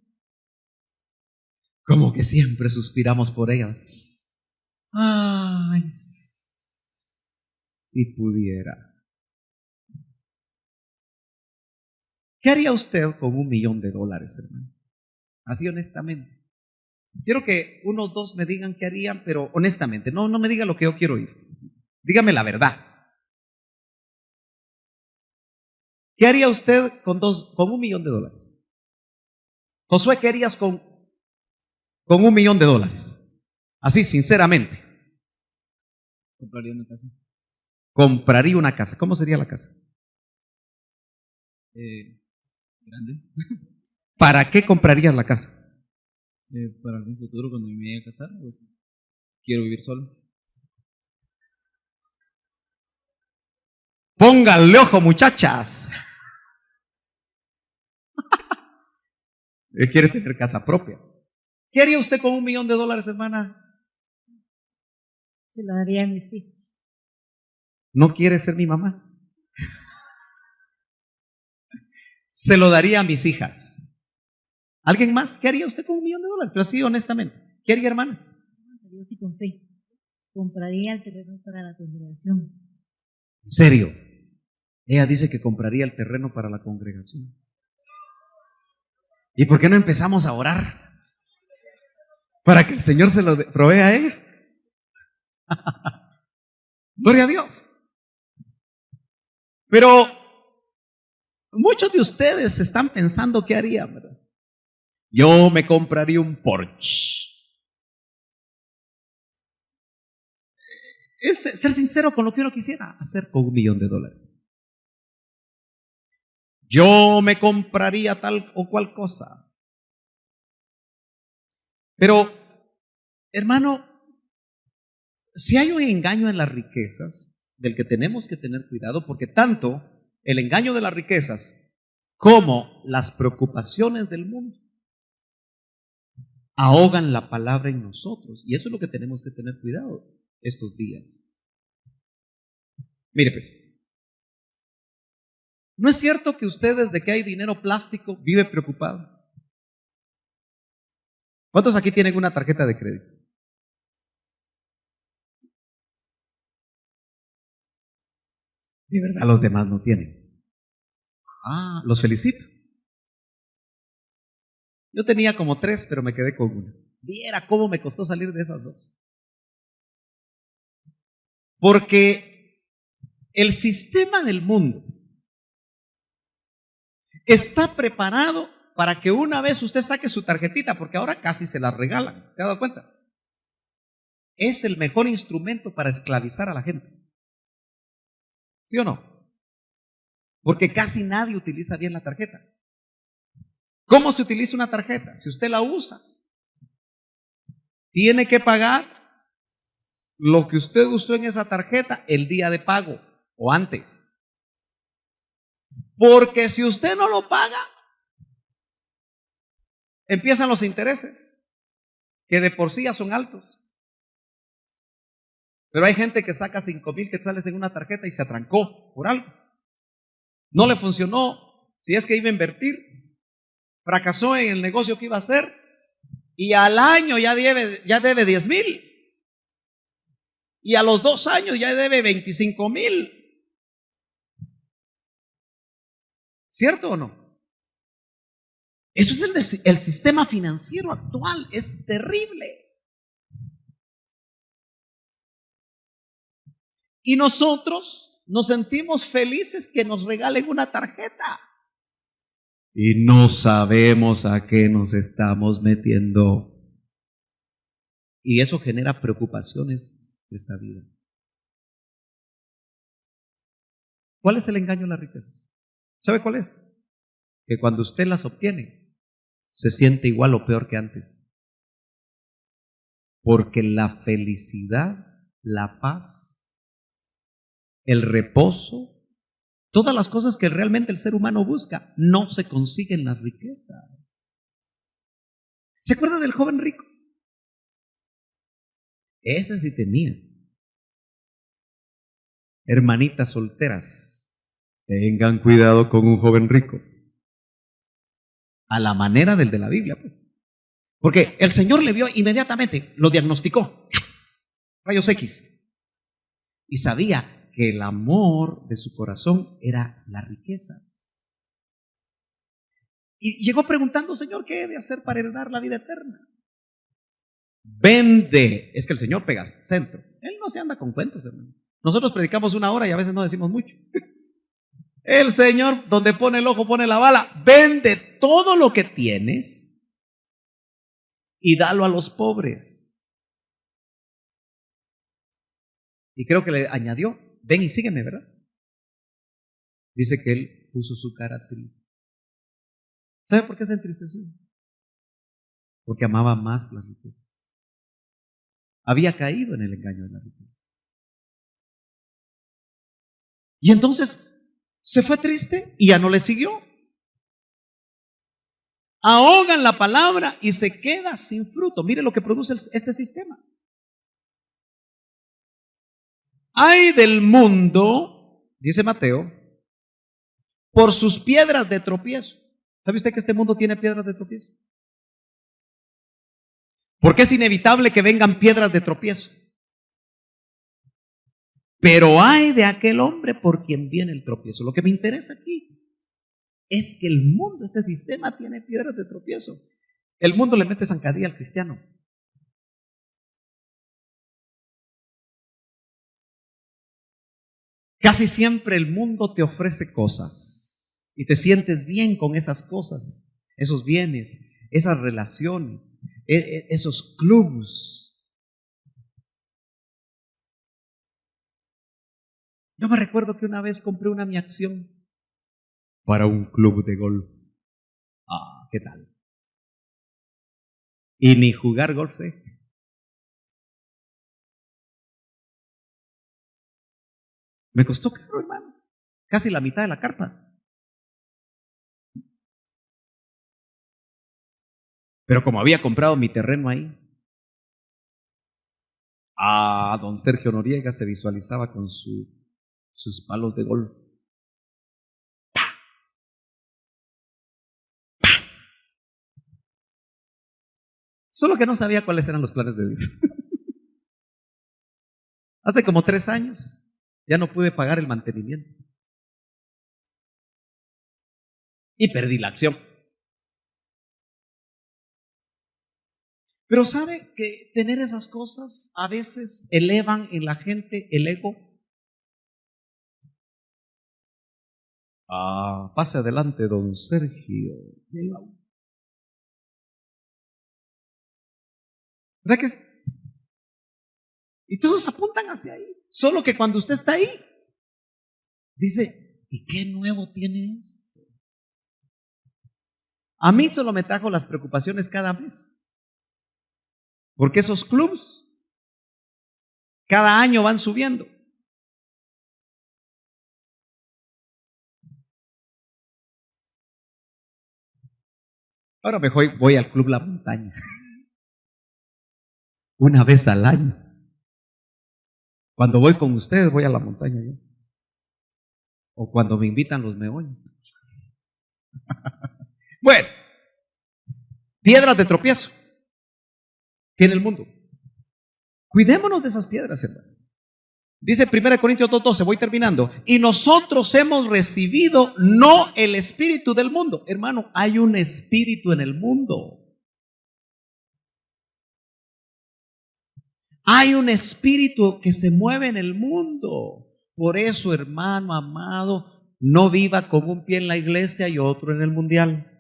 como que siempre suspiramos por ellas. Ay, si pudiera. ¿Qué haría usted con $1,000,000, hermano? Así honestamente. Quiero que unos dos me digan qué harían, pero honestamente, no me diga lo que yo quiero oír. Dígame la verdad. ¿Qué haría usted con $1,000,000? Josué, ¿qué harías con $1,000,000? Así, sinceramente. Compraría una casa. Compraría una casa. ¿Cómo sería la casa? Grande. ¿Para qué comprarías la casa? Para algún futuro, cuando me vaya a casar, pues, quiero vivir solo. Pónganle ojo, muchachas. Quiere tener casa propia. ¿Qué haría usted con $1,000,000, hermana? Se lo daría a mis hijos. ¿No quiere ser mi mamá? Se lo daría a mis hijas. ¿Alguien más? ¿Qué haría usted con $1,000,000? Pero así, honestamente. ¿Qué haría, hermana? Yo sí con fe. Compraría el terreno para la congregación. ¿En serio? Ella dice que compraría el terreno para la congregación. ¿Y por qué no empezamos a orar? Para que el Señor se lo provea a ella. Gloria a Dios. Pero muchos de ustedes están pensando qué harían, ¿verdad? Yo me compraría un Porsche. Es ser sincero con lo que uno quisiera hacer con $1,000,000. Yo me compraría tal o cual cosa. Pero, hermano, si hay un engaño en las riquezas, del que tenemos que tener cuidado, porque tanto el engaño de las riquezas como las preocupaciones del mundo ahogan la palabra en nosotros. Y eso es lo que tenemos que tener cuidado estos días. Mire pues, ¿no es cierto que usted desde que hay dinero plástico vive preocupado? ¿Cuántos aquí tienen una tarjeta de crédito? De verdad, los demás no tienen. Ah, los felicito. Yo tenía como 3, pero me quedé con una. Viera cómo me costó salir de esas 2. Porque el sistema del mundo está preparado para que una vez usted saque su tarjetita, porque ahora casi se la regalan. ¿Se ha dado cuenta? Es el mejor instrumento para esclavizar a la gente. ¿Sí o no? Porque casi nadie utiliza bien la tarjeta. ¿Cómo se utiliza una tarjeta? Si usted la usa, tiene que pagar lo que usted usó en esa tarjeta el día de pago o antes. Porque si usted no lo paga, empiezan los intereses, que de por sí ya son altos. Pero hay gente que saca 5,000 quetzales en una tarjeta y se atrancó por algo. No le funcionó, si es que iba a invertir, fracasó en el negocio que iba a hacer y al año ya debe 10,000 y a los 2 años ya debe 25,000. ¿Cierto o no? Eso es el sistema financiero actual, es terrible. Y nosotros nos sentimos felices que nos regalen una tarjeta. Y no sabemos a qué nos estamos metiendo. Y eso genera preocupaciones de esta vida. ¿Cuál es el engaño de las riquezas? ¿Sabe cuál es? Que cuando usted las obtiene, se siente igual o peor que antes. Porque la felicidad, la paz, el reposo, todas las cosas que realmente el ser humano busca, no se consiguen las riquezas. ¿Se acuerda del joven rico? Ese sí tenía. Hermanitas solteras, tengan cuidado con un joven rico. A la manera del de la Biblia, pues. Porque el Señor le vio inmediatamente, lo diagnosticó. rayos X. Y sabía que el amor de su corazón era las riquezas. Y llegó preguntando, Señor, ¿qué he de hacer para heredar la vida eterna? Vende. Es que el Señor pega centro. Él no se anda con cuentos, hermano. Nosotros predicamos 1 hora y a veces no decimos mucho. El Señor, donde pone el ojo, pone la bala. Vende todo lo que tienes y dalo a los pobres. Y creo que le añadió, ven y sígueme, ¿verdad? Dice que él puso su cara triste. ¿Sabe por qué se entristeció? Porque amaba más las riquezas. Había caído en el engaño de las riquezas. Y entonces se fue triste y ya no le siguió. Ahogan la palabra y se queda sin fruto. Mire lo que produce este sistema. Ay del mundo, dice Mateo, por sus piedras de tropiezo. ¿Sabe usted que este mundo tiene piedras de tropiezo? Porque es inevitable que vengan piedras de tropiezo. Pero ay de aquel hombre por quien viene el tropiezo. Lo que me interesa aquí es que el mundo, este sistema, tiene piedras de tropiezo. El mundo le mete zancadilla al cristiano. Casi siempre el mundo te ofrece cosas y te sientes bien con esas cosas, esos bienes, esas relaciones, esos clubs. Yo me recuerdo que una vez compré una mi acción para un club de golf. Ah, ¿qué tal? Y ni jugar golf sé. Me costó caro, hermano. Casi la mitad de la carpa. Pero como había comprado mi terreno ahí, don Sergio Noriega se visualizaba con sus palos de golf. ¡Pah! ¡Pah! Solo que no sabía cuáles eran los planes de Dios. Hace como 3 años ya no pude pagar el mantenimiento. Y perdí la acción. Pero ¿sabe que tener esas cosas a veces elevan en la gente el ego? Pase adelante, don Sergio. ¿Verdad que sí? Y todos apuntan hacia ahí. Solo que cuando usted está ahí, dice, ¿y qué nuevo tiene esto? A mí solo me trajo las preocupaciones cada mes. Porque esos clubs cada año van subiendo. Ahora mejor voy al Club La Montaña. Una vez al año. Cuando voy con ustedes voy a la montaña yo. O cuando me invitan los meoños. Bueno, piedras de tropiezo tiene el mundo. Cuidémonos de esas piedras, hermano. Dice 1 Corintios 2:12, voy terminando. Y nosotros hemos recibido no el espíritu del mundo. Hermano, hay un espíritu en el mundo. Hay un espíritu que se mueve en el mundo. Por eso, hermano amado, no viva con un pie en la iglesia y otro en el mundial.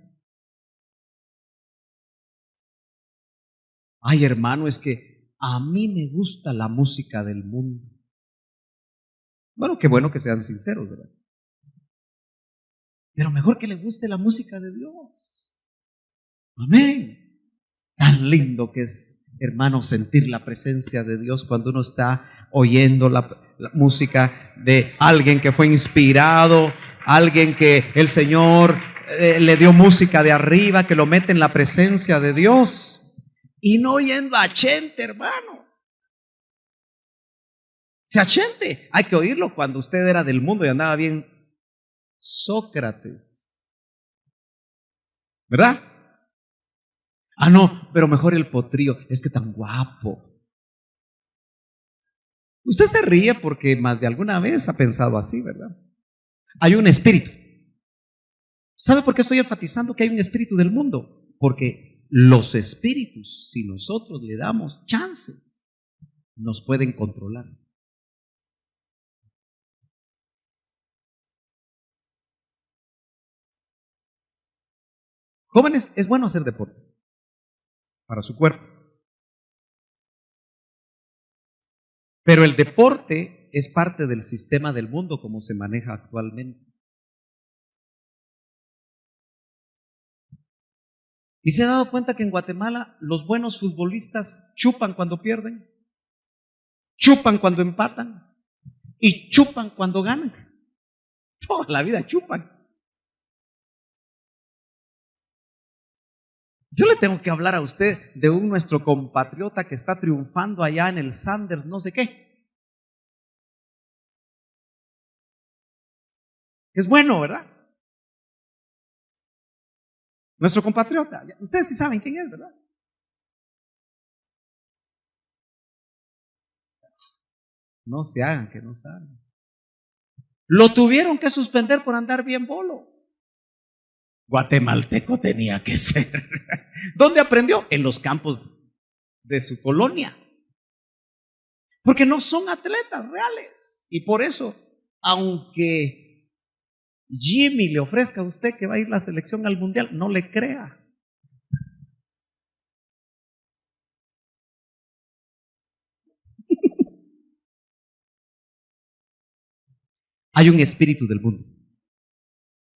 Ay, hermano, es que a mí me gusta la música del mundo. Bueno, qué bueno que sean sinceros, ¿verdad? Pero mejor que le guste la música de Dios. Amén. Tan lindo que es, hermano, sentir la presencia de Dios cuando uno está oyendo la música de alguien que fue inspirado, alguien que el Señor le dio música de arriba, que lo mete en la presencia de Dios. Y no oyendo a Chente, hermano. Se achente, hay que oírlo cuando usted era del mundo y andaba bien Sócrates, ¿verdad? No, pero mejor el potrillo, es que tan guapo. Usted se ríe porque más de alguna vez ha pensado así, ¿verdad? Hay un espíritu. ¿Sabe por qué estoy enfatizando que hay un espíritu del mundo? Porque los espíritus, si nosotros le damos chance, nos pueden controlar. Jóvenes, es bueno hacer deporte para su cuerpo. Pero el deporte es parte del sistema del mundo como se maneja actualmente. ¿Y se ha dado cuenta que en Guatemala los buenos futbolistas chupan cuando pierden? Chupan cuando empatan y chupan cuando ganan. Toda la vida chupan. Yo le tengo que hablar a usted de nuestro compatriota que está triunfando allá en el Sanders, no sé qué. Es bueno, ¿verdad? Nuestro compatriota. Ustedes sí saben quién es, ¿verdad? No se hagan que no saben. Lo tuvieron que suspender por andar bien bolo. Guatemalteco tenía que ser. ¿Dónde aprendió? En los campos de su colonia. Porque no son atletas reales. Y por eso, aunque Jimmy le ofrezca a usted que va a ir la selección al mundial, no le crea. Hay un espíritu del mundo.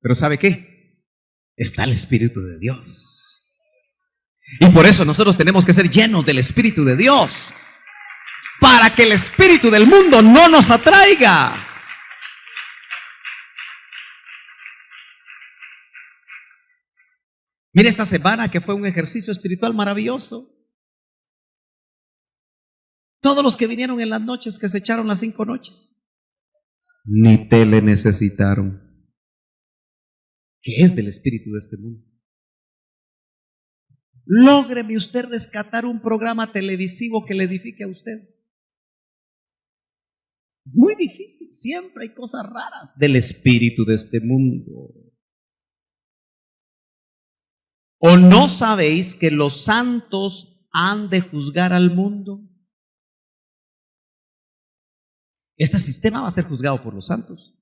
Pero ¿sabe qué? Está el Espíritu de Dios. Y por eso nosotros tenemos que ser llenos del Espíritu de Dios. Para que el espíritu del mundo no nos atraiga. Mire esta semana que fue un ejercicio espiritual maravilloso. Todos los que vinieron en las noches, que se echaron las 5 noches, ni tele necesitaron, que es del espíritu de este mundo. Lógreme usted rescatar un programa televisivo que le edifique a usted. Es muy difícil, siempre hay cosas raras del espíritu de este mundo. ¿O no sabéis que los santos han de juzgar al mundo? Este sistema va a ser juzgado por los santos.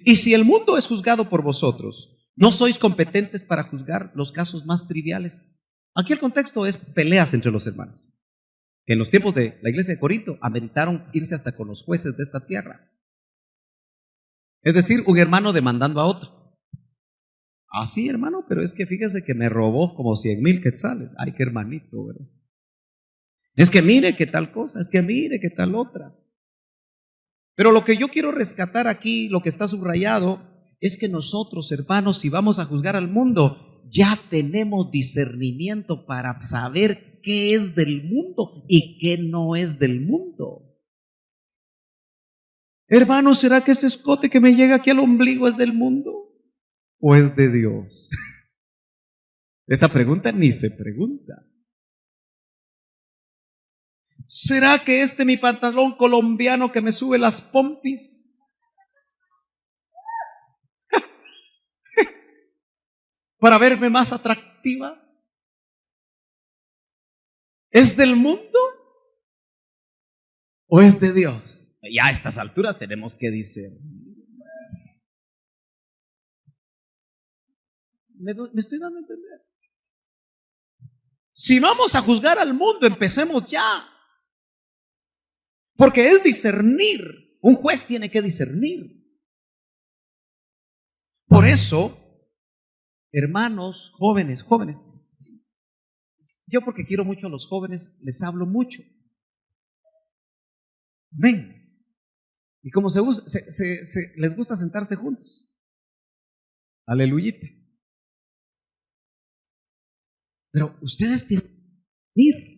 Y si el mundo es juzgado por vosotros, no sois competentes para juzgar los casos más triviales. Aquí el contexto es peleas entre los hermanos. En los tiempos de la iglesia de Corinto ameritaron irse hasta con los jueces de esta tierra. Es decir, un hermano demandando a otro. Ah, sí, hermano, pero es que fíjese que me robó como 100,000 quetzales. Ay, qué hermanito, ¿verdad? Es que mire qué tal cosa, es que mire qué tal otra. Pero lo que yo quiero rescatar aquí, lo que está subrayado, es que nosotros, hermanos, si vamos a juzgar al mundo, ya tenemos discernimiento para saber qué es del mundo y qué no es del mundo. Hermano, ¿será que ese escote que me llega aquí al ombligo es del mundo o es de Dios? Esa pregunta ni se pregunta. ¿Será que mi pantalón colombiano que me sube las pompis para verme más atractiva es del mundo o es de Dios? Ya a estas alturas tenemos que decir, ¿me estoy dando a entender? Si vamos a juzgar al mundo, empecemos ya. Porque es discernir. Un juez tiene que discernir. Por eso, hermanos, jóvenes, yo porque quiero mucho a los jóvenes, les hablo mucho. Ven. Y como les gusta sentarse juntos. Aleluyita. Pero ustedes tienen que ir.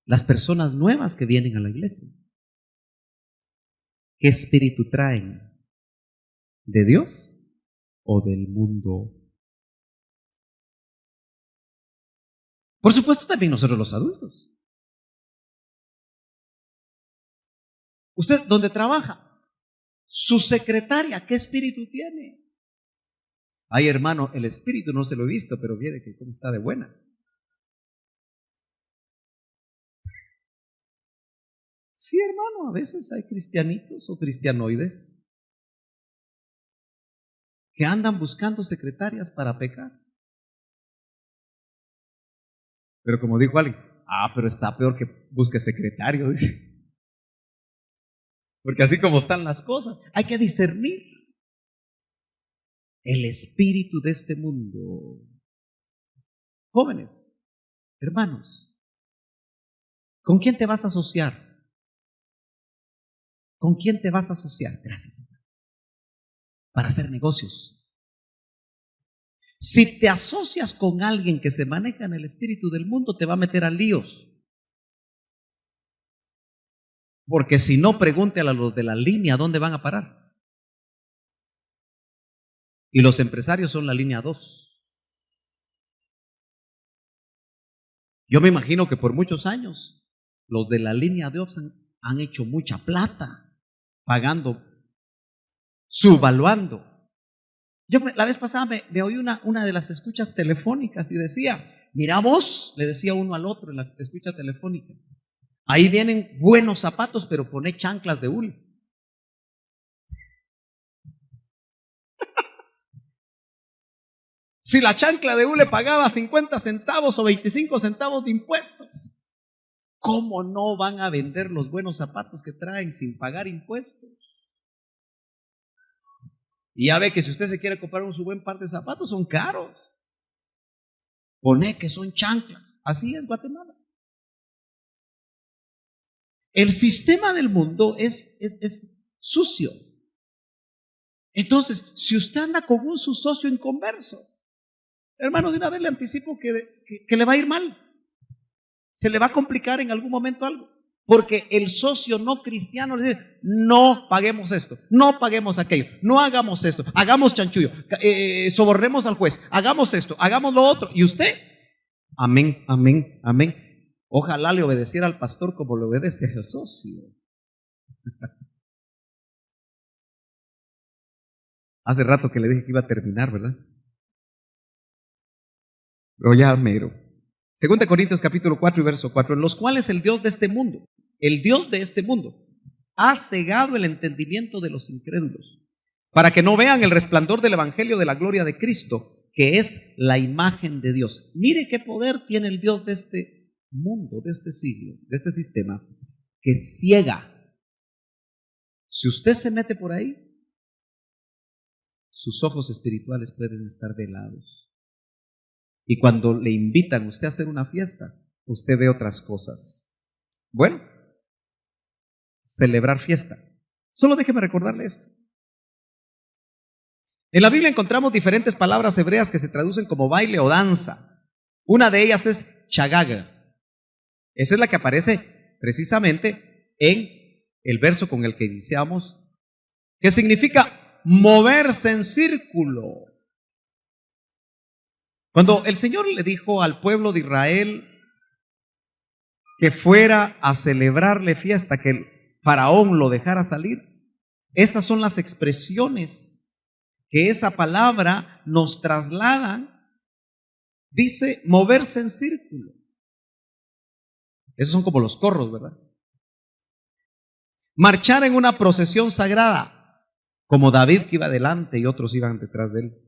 Las personas nuevas que vienen a la iglesia, ¿qué espíritu traen? ¿De Dios o del mundo? Por supuesto, también nosotros los adultos. Usted, ¿dónde trabaja? Su secretaria, ¿qué espíritu tiene? Ay, hermano, el espíritu no se lo he visto, pero viene que cómo está de buena. Sí, hermano, a veces hay cristianitos o cristianoides que andan buscando secretarias para pecar. Pero como dijo alguien, pero está peor que busque secretario, dice. Porque así como están las cosas, hay que discernir el espíritu de este mundo. Jóvenes, hermanos, ¿con quién te vas a asociar? ¿Con quién te vas a asociar? Gracias, hermano. Para hacer negocios. Si te asocias con alguien que se maneja en el espíritu del mundo, te va a meter a líos. Porque si no, pregúntale a los de la línea dónde van a parar. Y los empresarios son la línea 2. Yo me imagino que por muchos años los de la línea 2 han hecho mucha plata pagando, subvaluando. Yo la vez pasada me oí una de las escuchas telefónicas y decía, mira vos, le decía uno al otro en la escucha telefónica, ahí vienen buenos zapatos, pero poné chanclas de hule. Si la chancla de hule pagaba 50 centavos o 25 centavos de impuestos, ¿cómo no van a vender los buenos zapatos que traen sin pagar impuestos? Y ya ve que si usted se quiere comprar su buen par de zapatos, son caros. Pone que son chanclas. Así es Guatemala. El sistema del mundo es sucio. Entonces, si usted anda con un su socio inconverso, hermano, de una vez le anticipo que le va a ir mal. Se le va a complicar en algún momento algo. Porque el socio no cristiano le dice, no paguemos esto, no paguemos aquello, no hagamos esto, hagamos chanchullo, sobornemos al juez, hagamos esto, hagamos lo otro. Y usted, amén, amén, amén. Ojalá le obedeciera al pastor como le obedece al socio. Hace rato que le dije que iba a terminar, ¿verdad? Pero ya mero. 2 Corintios capítulo 4 y verso 4, en los cuales el Dios de este mundo, ha cegado el entendimiento de los incrédulos, para que no vean el resplandor del evangelio de la gloria de Cristo, que es la imagen de Dios. Mire qué poder tiene el Dios de este mundo, de este siglo, de este sistema, que ciega. Si usted se mete por ahí, sus ojos espirituales pueden estar velados. Y cuando le invitan a usted a hacer una fiesta, usted ve otras cosas. Bueno, celebrar fiesta. Solo déjeme recordarle esto. En la Biblia encontramos diferentes palabras hebreas que se traducen como baile o danza. Una de ellas es chagag. Esa es la que aparece precisamente en el verso con el que iniciamos, que significa moverse en círculo. Cuando el Señor le dijo al pueblo de Israel que fuera a celebrarle fiesta, que el faraón lo dejara salir, estas son las expresiones que esa palabra nos traslada. Dice moverse en círculo. Esos son como los corros, ¿verdad? Marchar en una procesión sagrada, como David que iba adelante y otros iban detrás de él.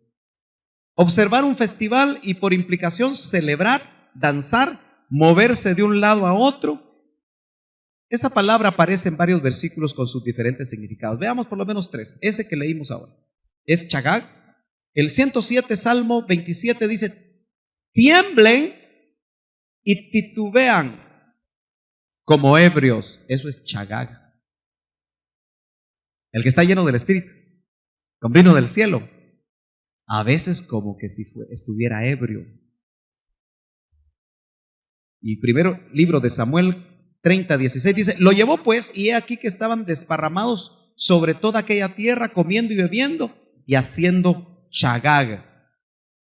Observar un festival y por implicación celebrar, danzar, moverse de un lado a otro. Esa palabra aparece en varios versículos con sus diferentes significados. Veamos por lo menos 3. Ese que leímos ahora es chagag. El 107, Salmo 27 dice, tiemblen y titubean como ebrios. Eso es chagag. El que está lleno del Espíritu, con vino del cielo, a veces como que si estuviera ebrio. Y primero libro de Samuel 30:16 dice, lo llevó pues y he aquí que estaban desparramados sobre toda aquella tierra, comiendo y bebiendo y haciendo chagag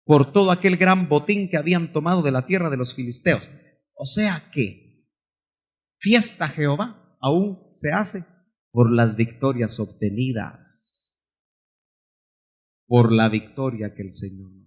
por todo aquel gran botín que habían tomado de la tierra de los filisteos. O sea que fiesta a Jehová aún se hace por las victorias obtenidas, por la victoria que el Señor nos